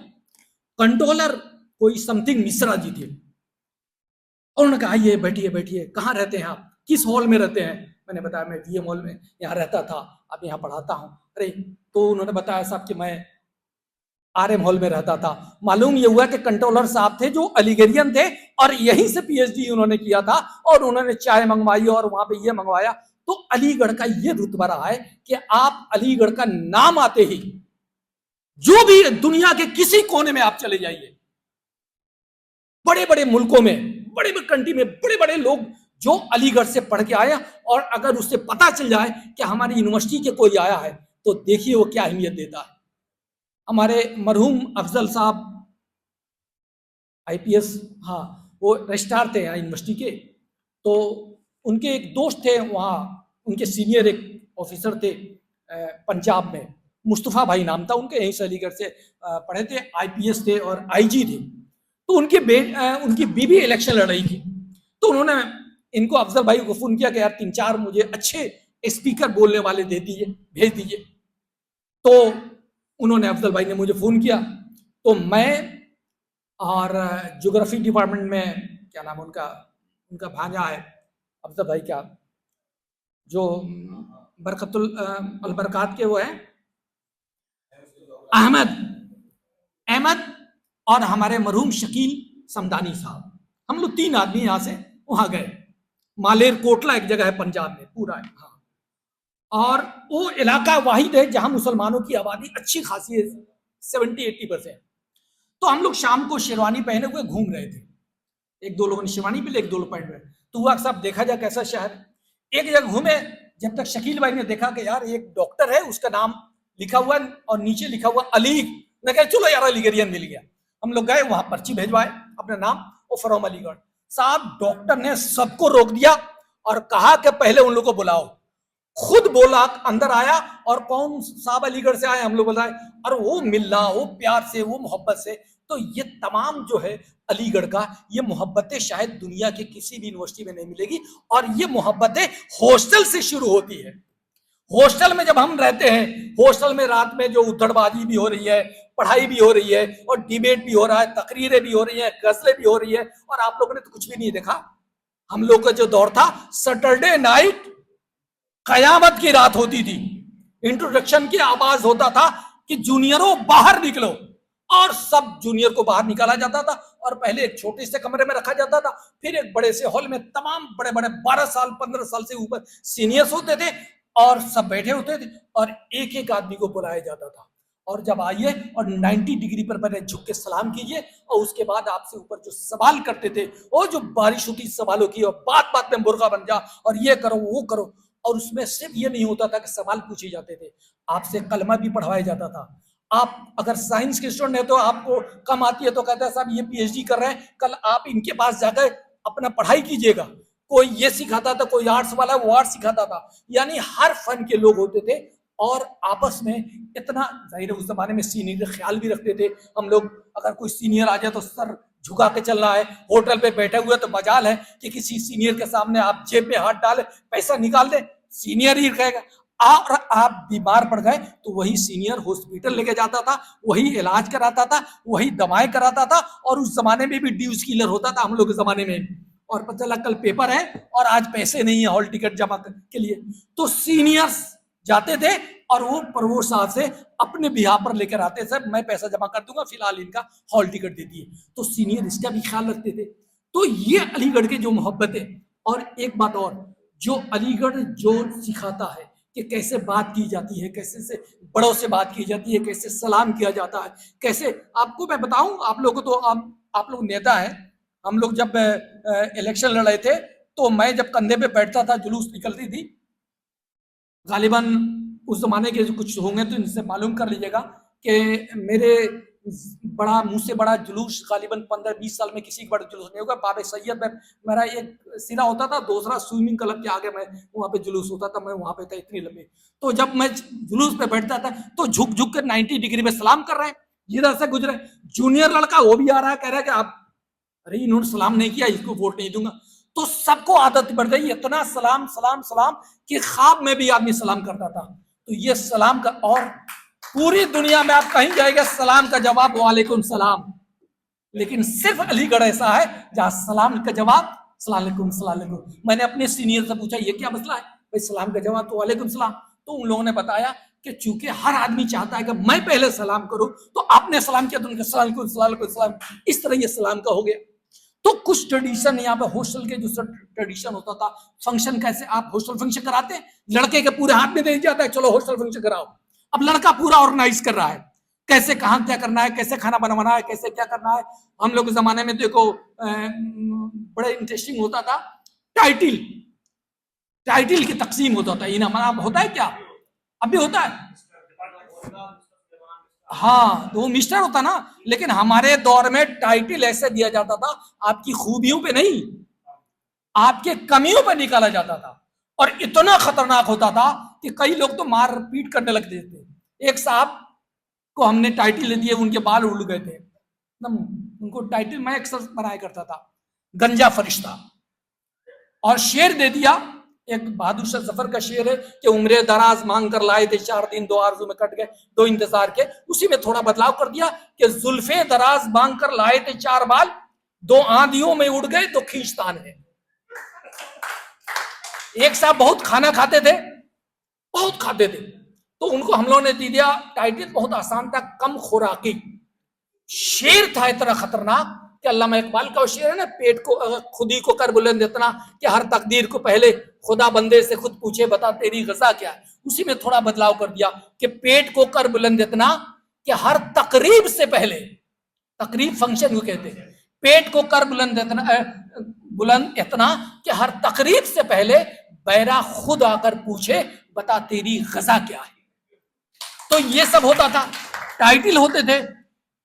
कंट्रोलर कोई समथिंग मिश्रा जी थे, और उन्होंने कहा ये बैठिए बैठिए, कहाँ रहते हैं आप, किस हॉल में रहते हैं? मैंने बताया मैं वीएम हॉल में यहाँ रहता था, अब यहाँ पढ़ाता हूँ। अरे तो उन्होंने बताया साहब कि मैं आरएम हॉल में रहता था। मालूम ये हुआ कि कंट्रोलर साहब थे जो अलीगढ़ियन थे, और यहीं से पीएचडी उन्होंने किया था, और उन्होंने चाय मंगवाई और वहां पे ये मंगवाया। तो अलीगढ़ का ये रुतबा रहा है कि आप अलीगढ़ का नाम आते ही जो भी दुनिया के किसी कोने में आप चले जाइए, बड़े बड़े मुल्कों में, बड़े बड़े कंट्री में, बड़े बड़े लोग जो अलीगढ़ से पढ़ के आया, और अगर उससे पता चल जाए कि हमारी यूनिवर्सिटी के कोई आया है, तो देखिए वो क्या अहमियत देता है। हमारे मरहूम अफजल साहब आईपीएस, हाँ वो रजिस्ट्रार थे यहाँ यूनिवर्सिटी के, तो उनके एक दोस्त थे वहाँ, उनके सीनियर एक ऑफिसर थे पंजाब में, मुस्तफ़ा भाई नाम था उनके, यहीं से अलीगढ़ से पढ़े थे, आईपीएस थे और आईजी थे। तो उनकी बीवी इलेक्शन लड़ रही थी, तो उन्होंने इनको अफजल भाई को फोन किया कि यार 3-4 मुझे अच्छे स्पीकर बोलने वाले दे दीजिए, भेज दीजिए। तो उन्होंने, अफजल भाई ने मुझे फोन किया, तो मैं और ज्योग्राफी डिपार्टमेंट में क्या नाम उनका भांजा है अफजल भाई का, जो बरकतुल अलबरकात के वो है अहमद, और हमारे मरहूम शकील समदानी साहब, हम लोग 3 आदमी यहाँ से वहां गए। मालेर कोटला एक जगह है पंजाब में पूरा है, हाँ, और वो इलाका वाहिद है जहां मुसलमानों की आबादी अच्छी खासी है, 70-80%। तो हम लोग शाम को शेरवानी पहने हुए घूम रहे थे, 1-2 लोगों ने शेरवानी पहले, 1-2 लोग पहन रहे। तो हुआ साहब देखा जाए कैसा शहर, एक जगह घूमे, जब तक शकील भाई ने देखा कि यार एक डॉक्टर है, उसका नाम लिखा हुआ और नीचे लिखा हुआ अली, मैं कहा चलो यार अलीगढ़ियन मिल गया। हम लोग गए वहां, पर्ची भेजवाए अपना नाम और फ्रॉम अलीगढ़। साहब डॉक्टर ने सबको रोक दिया और कहा कि पहले उन लोगों को बुलाओ। खुद बोला, अंदर आया, और कौन साहब अलीगढ़ से आए, हम लोग बताए, और वो मिल रहा, वो प्यार से, वो मोहब्बत से। तो ये तमाम जो है अलीगढ़ का, ये मोहब्बतें शायद दुनिया के किसी भी यूनिवर्सिटी में नहीं मिलेगी, और ये मोहब्बतें हॉस्टल से शुरू होती है। हॉस्टल में जब हम रहते हैं, हॉस्टल में रात में जो उधड़बाजी भी हो रही है, पढ़ाई भी हो रही है, और डिबेट भी हो रहा है, तकरीरें भी हो रही हैं, गजलें भी हो रही है, और आप लोगों ने तो कुछ भी नहीं देखा। हम लोग का जो दौर था, सैटरडे नाइट कयामत की रात होती थी, इंट्रोडक्शन की आवाज होता था कि जूनियरों बाहर निकलो, और सब जूनियर को बाहर निकाला जाता था, और पहले एक छोटे से कमरे में रखा जाता था, फिर एक बड़े से हॉल में तमाम बड़े बड़े 12 साल 15 साल से ऊपर सीनियर्स होते थे, और सब बैठे होते थे, और एक एक आदमी को बुलाया जाता था। और जब आइए और 90 डिग्री पर पहले झुक के सलाम कीजिए, और उसके बाद आपसे ऊपर जो सवाल करते थे, वो जो बारिश होती सवालों की, और बात बात में मुर्गा बन जा, और ये करो वो करो। और उसमें सिर्फ ये नहीं होता था कि सवाल पूछे जाते थे, आपसे कलमा भी पढ़वाया जाता था। आप अगर साइंस के स्टूडेंट है तो आपको कम आती है तो कहता है साहब ये पीएचडी कर रहे हैं, कल आप इनके पास जाकर अपना पढ़ाई कीजिएगा। कोई ये सिखाता था, कोई आर्ट्स वाला वो आर्ट्स सिखाता था, यानी हर फन के लोग होते थे, और आपस में इतना, जाहिर है उस जमाने में सीनियर का ख्याल भी रखते थे हम लोग, अगर कोई सीनियर आ जाए तो सर झुका के चल रहा है, होटल पे बैठे हुए तो मजाल है कि किसी सीनियर के सामने आप जेब में हाथ डाले पैसा निकाल दे, सीनियर ही कहेगा। और आप बीमार पड़ गए तो वही सीनियर हॉस्पिटल लेके जाता था, वही इलाज कराता था, वही दवाएं कराता था, और उस जमाने में भी ड्यूज किलर होता था हम लोग के जमाने में। और पता चला कल पेपर है और आज पैसे नहीं है हॉल टिकट जमा के लिए, तो सीनियर्स जाते थे और वो प्रभु साहब से अपने बिहार पर लेकर आते, सर मैं पैसा जमा कर दूंगा, फिलहाल इनका हॉल टिकट दे दिए। तो सीनियर इसका भी ख्याल रखते थे। तो ये अलीगढ़ के जो मोहब्बत है। और एक बात और, जो अलीगढ़ जो सिखाता है कि कैसे बात की जाती है, कैसे से बड़ों से बात की जाती है, कैसे सलाम किया जाता है, कैसे, आपको मैं बताऊं, आप लोग तो आप लोग नेता हैं, हम लोग जब इलेक्शन लड़े थे तो मैं जब कंधे पे बैठता था जुलूस निकलती थी, गालिबन उस जमाने के जो कुछ होंगे तो इनसे मालूम कर लीजिएगा कि मेरे बड़ा मुझसे बड़ा जुलूस गालिबन 15-20 साल में किसी का बड़ा जुलूस नहीं होगा। बाबे सैयद में मेरा एक सिरा होता था, दूसरा स्विमिंग क्लब के आगे मैं वहाँ पे जुलूस होता था, मैं वहाँ पे था इतनी लंबी। तो जब मैं जुलूस पे बैठता था तो झुक झुक कर 90 डिग्री में सलाम कर रहे हैं, जिधर से गुजरे जूनियर लड़का वो भी आ रहा है, कह रहा है कि आप, अरे इन्होंने सलाम नहीं किया, इसको वोट नहीं दूंगा। तो सबको आदत पड़ गई इतना सलाम सलाम सलाम कि ख्वाब में भी आदमी सलाम करता था। तो ये सलाम का, और पूरी दुनिया में आप कहीं जाएंगे सलाम का जवाब वालेकुम सलाम, लेकिन सिर्फ अलीगढ़ ऐसा है जहां सलाम का जवाब सलाम सलाम। मैंने अपने सीनियर से पूछा ये क्या मसला है, भाई सलाम का जवाब तो वालेकुम सलाम। तो उन लोगों ने बताया कि चूंकि हर आदमी चाहता है कि मैं पहले सलाम करूं, तो आपने सलाम किया तो उनके सलाम, इस तरह ये सलाम का हो गया। तो कुछ ट्रेडिशन यहाँ पे हॉस्टल के जो ट्रेडिशन होता था, फंक्शन कैसे आप हॉस्टल फंक्शन कराते हैं, लड़के के पूरे हाथ में दे जाता है चलो हॉस्टल फंक्शन कराओ। अब लड़का पूरा ऑर्गेनाइज कर रहा है, कैसे कहाँ क्या करना है, कैसे खाना बनवाना है, कैसे क्या करना है। हम लोग के जमाने में देखो बड़े इंटरेस्टिंग होता था, टाइटिल की तकसीम होता था, इनाम होता है क्या, अभी होता है, हाँ तो वो मिस्टर होता ना, लेकिन हमारे दौर में टाइटिल ऐसे दिया जाता था, आपकी खूबियों पे नहीं आपके कमियों पे निकाला जाता था। और इतना खतरनाक होता था कि कई लोग तो मार पीट करने लग थे। एक साहब को हमने टाइटिल दिए, उनके बाल उड़ गए थे, उनको टाइटिल मैं अक्सर बनाया करता था गंजा फरिश्ता, और शेर दे दिया, एक बहादुर शाह जफर का शेर है कि उम्रे दराज मांग कर लाए थे 4 दिन 2 आरज़ू में कट गए 2 इंतजार के। उसी में थोड़ा बदलाव कर दिया कि जुल्फे दराज मांग कर लाए थे 4 बाल, 2 आंधियों में उड़ गए 2 खींचतान है। एक साहब बहुत खाना खाते थे, बहुत खाते थे, तो उनको हम लोगों ने दे दिया टाइटल, बहुत आसान था, कम खुराकी। शेर था इतना खतरनाक कि अल्लामा इकबाल का शेर है ना, पेट को खुद ही को कर बुलंद इतना कि हर तकदीर को पहले खुदा बंदे से खुद पूछे बता तेरी गजा क्या है। उसी में थोड़ा बदलाव कर दिया कि पेट को कर बुलंद इतना कि हर तकरीब से पहले, तकरीब फंक्शन को कहते हैं, पेट को कर बुलंद इतना कि हर तकरीब से पहले बैरा खुद आकर पूछे बता तेरी गजा क्या है। तो ये सब होता था, टाइटल होते थे।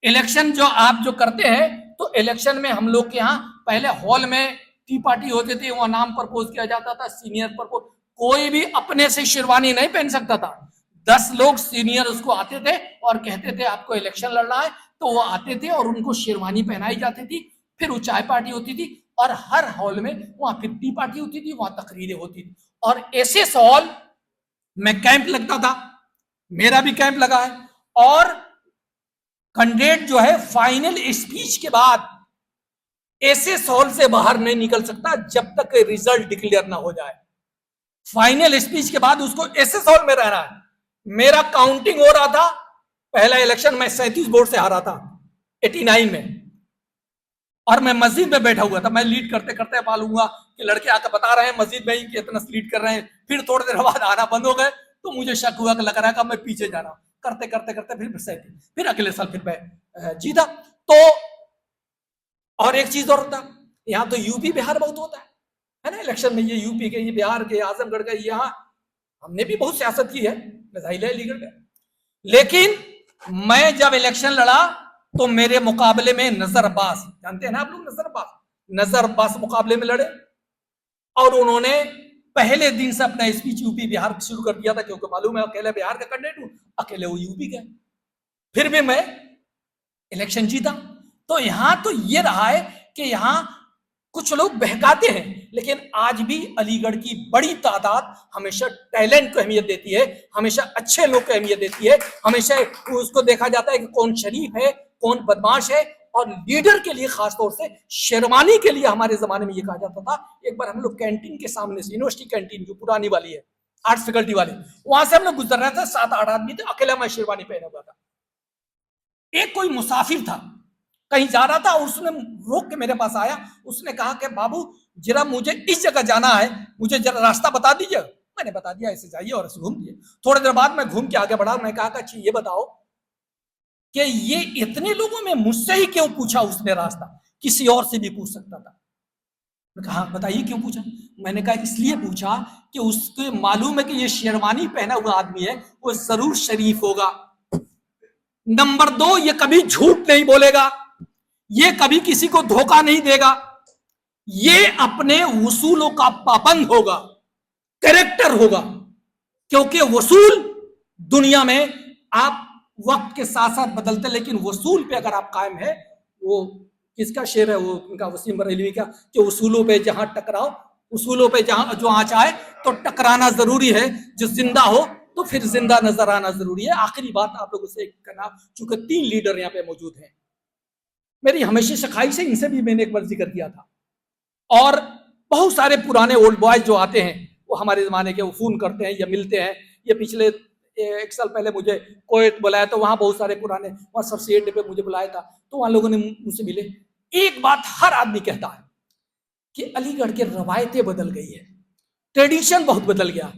इलेक्शन जो आप जो करते हैं, तो इलेक्शन में हम लोग के यहाँ पहले हॉल में टी पार्टी होते थे, वहां नाम प्रपोज किया जाता था, सीनियर प्रपोज, कोई भी अपने से शेरवानी नहीं पहन सकता था। 10 लोग सीनियर उसको आते थे और कहते थे आपको इलेक्शन लड़ना है, तो वो आते थे और उनको शेरवानी पहनाई जाती थी, फिर वो चाय पार्टी होती थी, और हर हॉल में वहां फिर टी पार्टी होती थी, वहां तकरीरें होती थी। और ऐसे हॉल में कैंप लगता था, मेरा भी कैंप लगा है, और कैंडिडेट जो है फाइनल स्पीच के बाद ऐसे हॉल से बाहर नहीं निकल सकता जब तक रिजल्ट डिक्लेयर ना हो जाए। फाइनल स्पीच के बाद उसको ऐसे हॉल में रहना है। मेरा काउंटिंग हो रहा था, पहला इलेक्शन मैं 37 वोट से हारा था 89 में, और मैं मस्जिद में बैठा हुआ था। मैं लीड करते करते मालूम हुआ कि लड़के आकर बता रहे हैं मस्जिद में ही कि इतना लीड कर रहे हैं। फिर थोड़ी देर बाद आना बंद हो गए, तो मुझे शक हुआ कि लग रहा है कि मैं पीछे जा रहा हूं। करते करते करते फिर अगले साल फिर मैं जीता। तो और एक चीज और होता, यहाँ तो यूपी बिहार बहुत होता है ना इलेक्शन में, ये यूपी के, ये बिहार के, आजमगढ़ के, यहाँ हमने भी बहुत सियासत की है अलीगढ़ में। लेकिन मैं जब इलेक्शन लड़ा तो मेरे मुकाबले में नजर अब्बास, जानते हैं ना आप लोग नजर अब्बास मुकाबले में लड़े, और उन्होंने पहले दिन से अपना स्पीच यूपी बिहार शुरू कर दिया था, क्योंकि मालूम है अकेले बिहार का कैंडिडेट हूं, अकेले वो यूपी गए, फिर भी मैं इलेक्शन जीता। तो यहां तो ये रहा है कि यहां कुछ लोग बहकाते हैं, लेकिन आज भी अलीगढ़ की बड़ी तादाद हमेशा टैलेंट को अहमियत देती है, हमेशा अच्छे लोग को अहमियत देती है, हमेशा उसको देखा जाता है कि कौन शरीफ है, कौन बदमाश है। और लीडर के लिए खासतौर से शेरवानी के लिए हमारे जमाने में ये कहा जाता था। एक बार हम लोग कैंटीन के सामने से, यूनिवर्सिटी कैंटीन जो पुरानी वाली है, आर्ट्स फैकल्टी वाले, वहां से हम लोग गुजर रहे थे, 7-8 आदमी थे, अकेला मैं शेरवानी पहना हुआ था। एक कोई मुसाफिर था, कहीं जा रहा था, और उसने रोक के मेरे पास आया, उसने कहा कि बाबू जरा मुझे इस जगह जाना है, मुझे जरा रास्ता बता दीजिए। मैंने बता दिया, ऐसे जाइए, और ऐसे घूम दिए। थोड़ी देर बाद मैं घूम के आगे बढ़ा, मैं कहा अच्छा ये बताओ कि ये इतने लोगों में मुझसे ही क्यों पूछा उसने रास्ता, किसी और से भी पूछ सकता था। मैं कहा बताइए क्यों पूछा। मैंने कहा इसलिए पूछा कि उसको मालूम है कि ये शेरवानी पहना हुआ आदमी है, वो जरूर शरीफ होगा। नंबर 2, ये कभी झूठ नहीं बोलेगा, ये कभी किसी को धोखा नहीं देगा, ये अपने वसूलों का पाबंद होगा, कैरेक्टर होगा। क्योंकि वसूल दुनिया में आप वक्त के साथ साथ बदलते, लेकिन वसूल पे अगर आप कायम है, वो किसका शेर है, वो उनका वसीम बरेलवी का, कि वसूलों पे जहां टकराओ, उसूलों पे जहां जो आँच आए तो टकराना जरूरी है, जो जिंदा हो तो फिर जिंदा नजर आना जरूरी है। आखिरी बात आप लोगों से करना, चूंकि 3 लीडर यहाँ पे मौजूद हैं, मेरी हमेशा सखाई से इनसे भी मैंने एक बार जिक्र किया था, और बहुत सारे पुराने ओल्ड बॉयज जो आते हैं वो हमारे जमाने के, वो फोन करते हैं या मिलते हैं। ये पिछले 1 साल पहले मुझे कोएत बुलाया, तो वहां बहुत सारे पुराने, वहां सबसे अड्डे पे मुझे बुलाया था, तो वहां लोगों ने मुझसे मिले। एक बात हर आदमी कहता है कि अलीगढ़ के रवायतें बदल गई है, ट्रेडिशन बहुत बदल गया।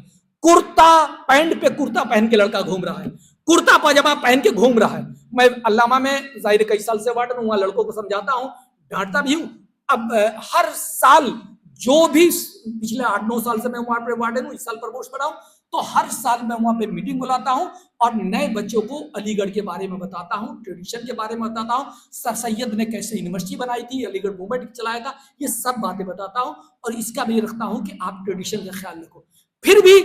कुर्ता पैंट पे कुर्ता पहन के लड़का घूम रहा है, कुर्ता पाजामा पहन के घूम रहा है। मैं अल्लामा में जाहिर कई साल से वार्डन हूं, लड़कों को समझाता हूं, डांटता भी हूं। अब हर साल जो भी, पिछले 8-9 साल से मैं वहां पर वार्डन हूं, इस साल प्रमोट बना हूं, तो हर साल मैं वहां पे मीटिंग बुलाता हूं और नए बच्चों को अलीगढ़ के बारे में बताता हूं, ट्रेडिशन के बारे में बताता हूं, सर सैयद ने कैसे यूनिवर्सिटी बनाई थी, अलीगढ़ मूवमेंट चलाया था, ये सब बातें बताता हूं। और इसका भी रखता हूं कि आप ट्रेडिशन का ख्याल रखो। फिर भी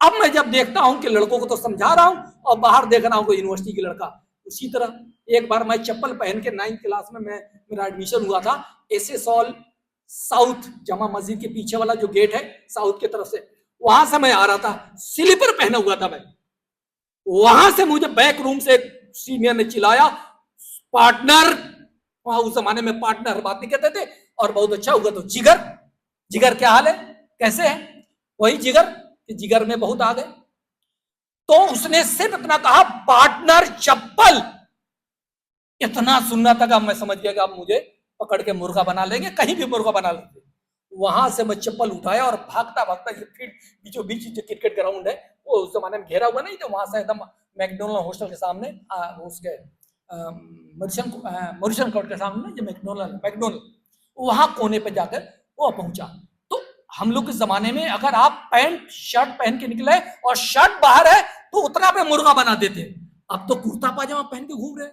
अब मैं जब देखता हूं कि लड़कों को तो समझा रहा हूं और बाहर देख रहा हूं कोई यूनिवर्सिटी की लड़का, उसी तरह एक बार मैं चप्पल पहन के 9th क्लास में मेरा एडमिशन हुआ था, एसएस हॉल साउथ जमा मस्जिद के पीछे वाला जो गेट है साउथ की तरफ से, वहां से मैं आ रहा था, स्लीपर पहना हुआ था मैं। वहां से मुझे बैक रूम से सीनियर ने चिल्लाया, पार्टनर, वहां उस जमाने में पार्टनर बात नहीं कहते थे, और बहुत अच्छा हुआ तो जिगर, जिगर क्या हाल है, कैसे है, वही जिगर, जिगर में बहुत आ गए। तो उसने सिर्फ इतना कहा पार्टनर चप्पल, इतना सुनना था कि मैं समझ गया कि आप मुझे पकड़ के मुर्गा बना लेंगे, कहीं भी मुर्गा बना लेंगे। वहां से मैं चप्पल उठाया और भागता भागता ये फील्ड बीचों बीच जो क्रिकेट ग्राउंड है, वो उस जमाने में घेरा हुआ नहीं था, वहां से एकदम मैकडोनल्ड हॉस्टल के सामने, उसके मॉरिसन कोर्ट के सामने जो मैकडोनल्ड, वहां कोने पे जाकर वो पहुंचा। तो हम लोग के जमाने में अगर आप पैंट शर्ट पहन के निकले और शर्ट बाहर है तो उतना पे मुर्गा बना देते। अब तो कुर्ता पाजामा पहन के घूम रहे।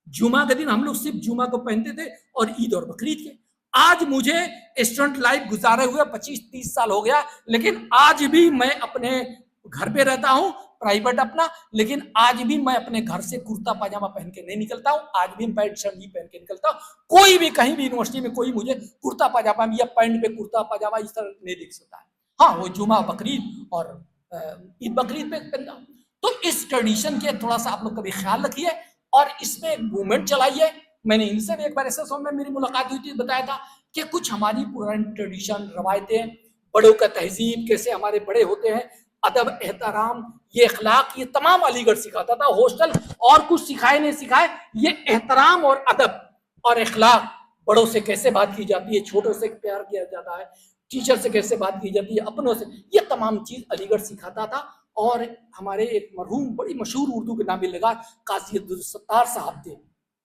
जुमा के दिन हम लोग सिर्फ जुमा को पहनते थे और ईद और बकरीद के। आज मुझे स्टूडेंट लाइफ गुजारे हुए 25-30 साल हो गया, लेकिन आज भी मैं अपने घर पे रहता हूं, प्राइवेट अपना, लेकिन आज भी मैं अपने घर से कुर्ता पाजामा पहन के नहीं निकलता हूं, आज भी पैंट शर्ट नहीं पहन के निकलता हूं। कोई भी कहीं भी यूनिवर्सिटी में कोई मुझे कुर्ता पाजामा या पैंट पे कुर्ता पाजामा इस तरह नहीं दिख सकता है। हाँ, वो जुमा बकरीद और ईद बकरीद पे पहनता हूं। तो इस ट्रेडिशन के थोड़ा सा आप लोग कभी ख्याल रखिए और इसमें एक मूवमेंट चलाइए। मैंने इनसे भी एक बार ऐसे में मेरी मुलाकात हुई थी, बताया था कि कुछ हमारी पुरानी ट्रेडिशन, रवायतें, बड़ों का तहजीब, कैसे हमारे बड़े होते हैं, अदब, एहतराम, ये अखलाक, ये तमाम अलीगढ़ सिखाता था। हॉस्टल और कुछ सिखाए नहीं सिखाए, ये एहतराम और अदब और अखलाक, बड़ों से कैसे बात की जाती है, छोटों से प्यार किया जाता है, टीचर से कैसे बात की जाती है, अपनों से, ये तमाम चीज अलीगढ़ सिखाता था। और हमारे एक मरहूम बड़ी मशहूर उर्दू के नाम लगा काजी अब्दुल सत्तार साहब थे,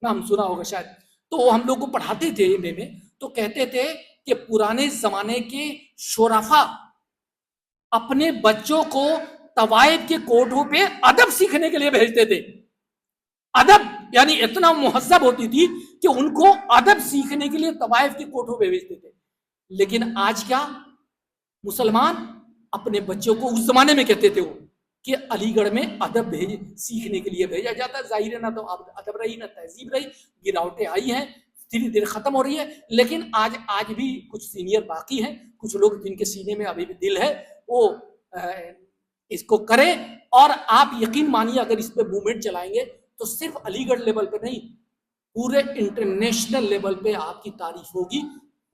नाम सुना होगा शायद, तो वो हम लोग को पढ़ाते थे एमए में, तो कहते थे कि पुराने जमाने के शोराफा अपने बच्चों को तवायफ के कोठों पे अदब सीखने के लिए भेजते थे। अदब यानी इतना मुहज्जब होती थी कि उनको अदब सीखने के लिए तवायफ के कोठों पे भेजते थे। लेकिन आज क्या, मुसलमान अपने बच्चों को, उस जमाने में कहते थे वो कि अलीगढ़ में अदब सीखने के लिए भेजा जाता है। जाहिर है ना तो अब अदब रही ना तहजीब रही, गिरावटें आई हैं, धीरे धीरे खत्म हो रही है। लेकिन आज भी कुछ सीनियर बाकी हैं, कुछ लोग जिनके सीने में अभी भी दिल है, वो इसको करें। और आप यकीन मानिए अगर इस पे मूवमेंट चलाएंगे तो सिर्फ अलीगढ़ लेवल पे नहीं, पूरे इंटरनेशनल लेवल पे आपकी तारीफ होगी।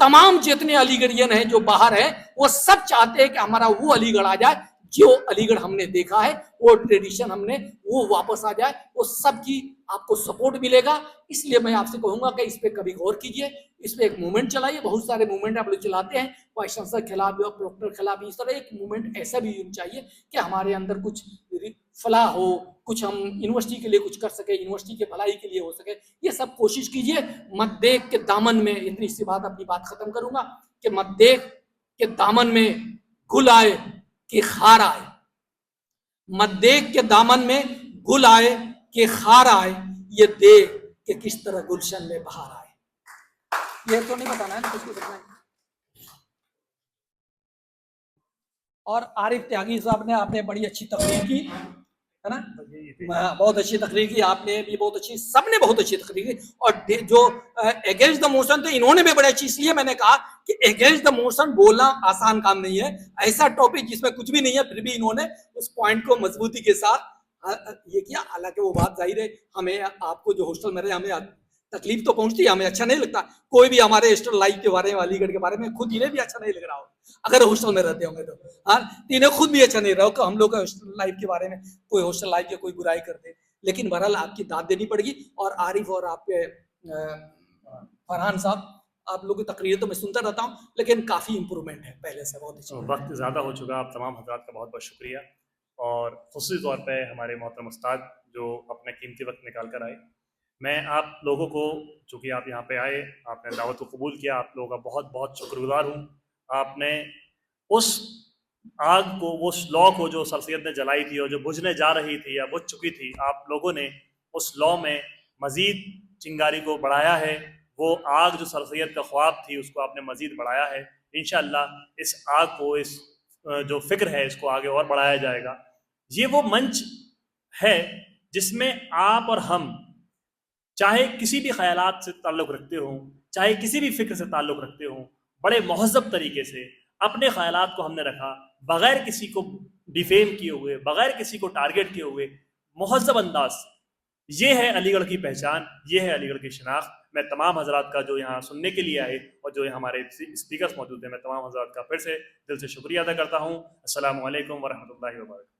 तमाम जितने अलीगढ़ियन हैं जो बाहर हैं, वो सब चाहते हैं कि हमारा वो अलीगढ़ आ जाए जो अलीगढ़ हमने देखा है, वो ट्रेडिशन हमने वो वापस आ जाए। वो सब की आपको सपोर्ट मिलेगा। इसलिए मैं आपसे कहूंगा कि इस पे कभी गौर कीजिए, इस पे एक मूवमेंट चलाइए। बहुत सारे मूवमेंट आप लोग चलाते हैं, वाइस चांसलर के खिलाफ या प्रोक्टर के खिलाफ। इस तरह एक मूवमेंट ऐसा भी होना चाहिए कि हमारे अंदर कुछ फलाह हो, कुछ हम यूनिवर्सिटी के लिए कुछ कर सके, यूनिवर्सिटी के भलाई के लिए हो सके। ये सब कोशिश कीजिए। मत देख के दामन में, इतनी सी बात अपनी बात खत्म करूंगा कि मत देख के दामन में गुल आए कि खार आए, मत देख के दामन में गुल आए कि खार आए, ये देख कि किस तरह गुलशन में बहार आए। ये तो नहीं बताना है ना, कुछ बताना है। और आरिफ त्यागी साहब ने आपने बड़ी अच्छी तकरीर की, है ना, बहुत अच्छी तकरीर की, आपने भी बहुत अच्छी, सबने बहुत अच्छी तकरीर की। और जो अगेंस्ट द मोशन थे इन्होंने भी बड़ी अच्छी। इसलिए मैंने कहा कि अगेंस्ट द मोशन बोलना आसान काम नहीं है। ऐसा टॉपिक जिसमें कुछ भी नहीं है, फिर भी इन्होंने उस पॉइंट को मजबूती के साथ ये किया। हालांकि वो बात जाहिर है, हमें आपको जो हॉस्टल में रहे हमें तकलीफ तो पहुंचती है, हमें अच्छा नहीं लगता। कोई भी हमारे हॉस्टल लाइफ के बारे में, अलीगढ़ के बारे में खुद इन्हें भी अच्छा नहीं लग रहा हो, अगर हॉस्टल में रहते होंगे तो। हाँ, इन्हें खुद भी अच्छा नहीं रहा हो कि हम लोग का हॉस्टल लाइफ के बारे में, कोई हॉस्टल लाइफ की कोई बुराई करते। लेकिन बहरहाल आपकी दाद देनी पड़ेगी। और आरिफ और आपके फरहान साहब, आप लोगों की तकरीर तो मैं सुनता रहता हूँ, लेकिन काफ़ी इंप्रूवमेंट है पहले से, बहुत अच्छा। वक्त ज़्यादा हो चुका, आप तमाम हजरात का बहुत बहुत शुक्रिया। और ख़ुसूसी तौर पे हमारे मोहतरम उस्ताद जो अपने कीमती वक्त निकाल कर आए। मैं आप लोगों को, चूँकि आप यहाँ पे आए, आपने दावत को कबूल किया, आप लोगों का बहुत बहुत शुक्रगुजार हूँ। आपने उस आग को, वो लौ को जो सर सैयद ने जलाई थी और जो बुझने जा रही थी या बुझ चुकी थी, आप लोगों ने उस लौ में मज़ीद चिंगारी को बढ़ाया है। वो आग जो सर सैयद का ख्वाब थी उसको आपने मज़ीद बढ़ाया है। इंशाअल्लाह इस आग को, इस जो फ़िक्र है, इसको आगे और बढ़ाया जाएगा। ये वो मंच है जिसमें आप और हम, चाहे किसी भी ख्यालात से ताल्लुक़ रखते हों, चाहे किसी भी फ़िक्र से ताल्लुक़ रखते हों, बड़े महज़्ज़ब तरीके से अपने ख्यालात को हमने रखा, बग़ैर किसी को डिफेम किए हुए, बग़ैर किसी को टारगेट किए हुए, महज़्ज़ब अंदाज। ये है अलीगढ़ की पहचान, ये है अलीगढ़ की शनाख्त। मैं तमाम हजरात का जो यहाँ सुनने के लिए आए और जो हमारे स्पीकर्स मौजूद हैं, मैं तमाम हजरात का फिर से दिल से शुक्रिया अदा करता हूँ। अस्सलामु अलैकुम वरहमतुल्लाहि वबरकातुहू।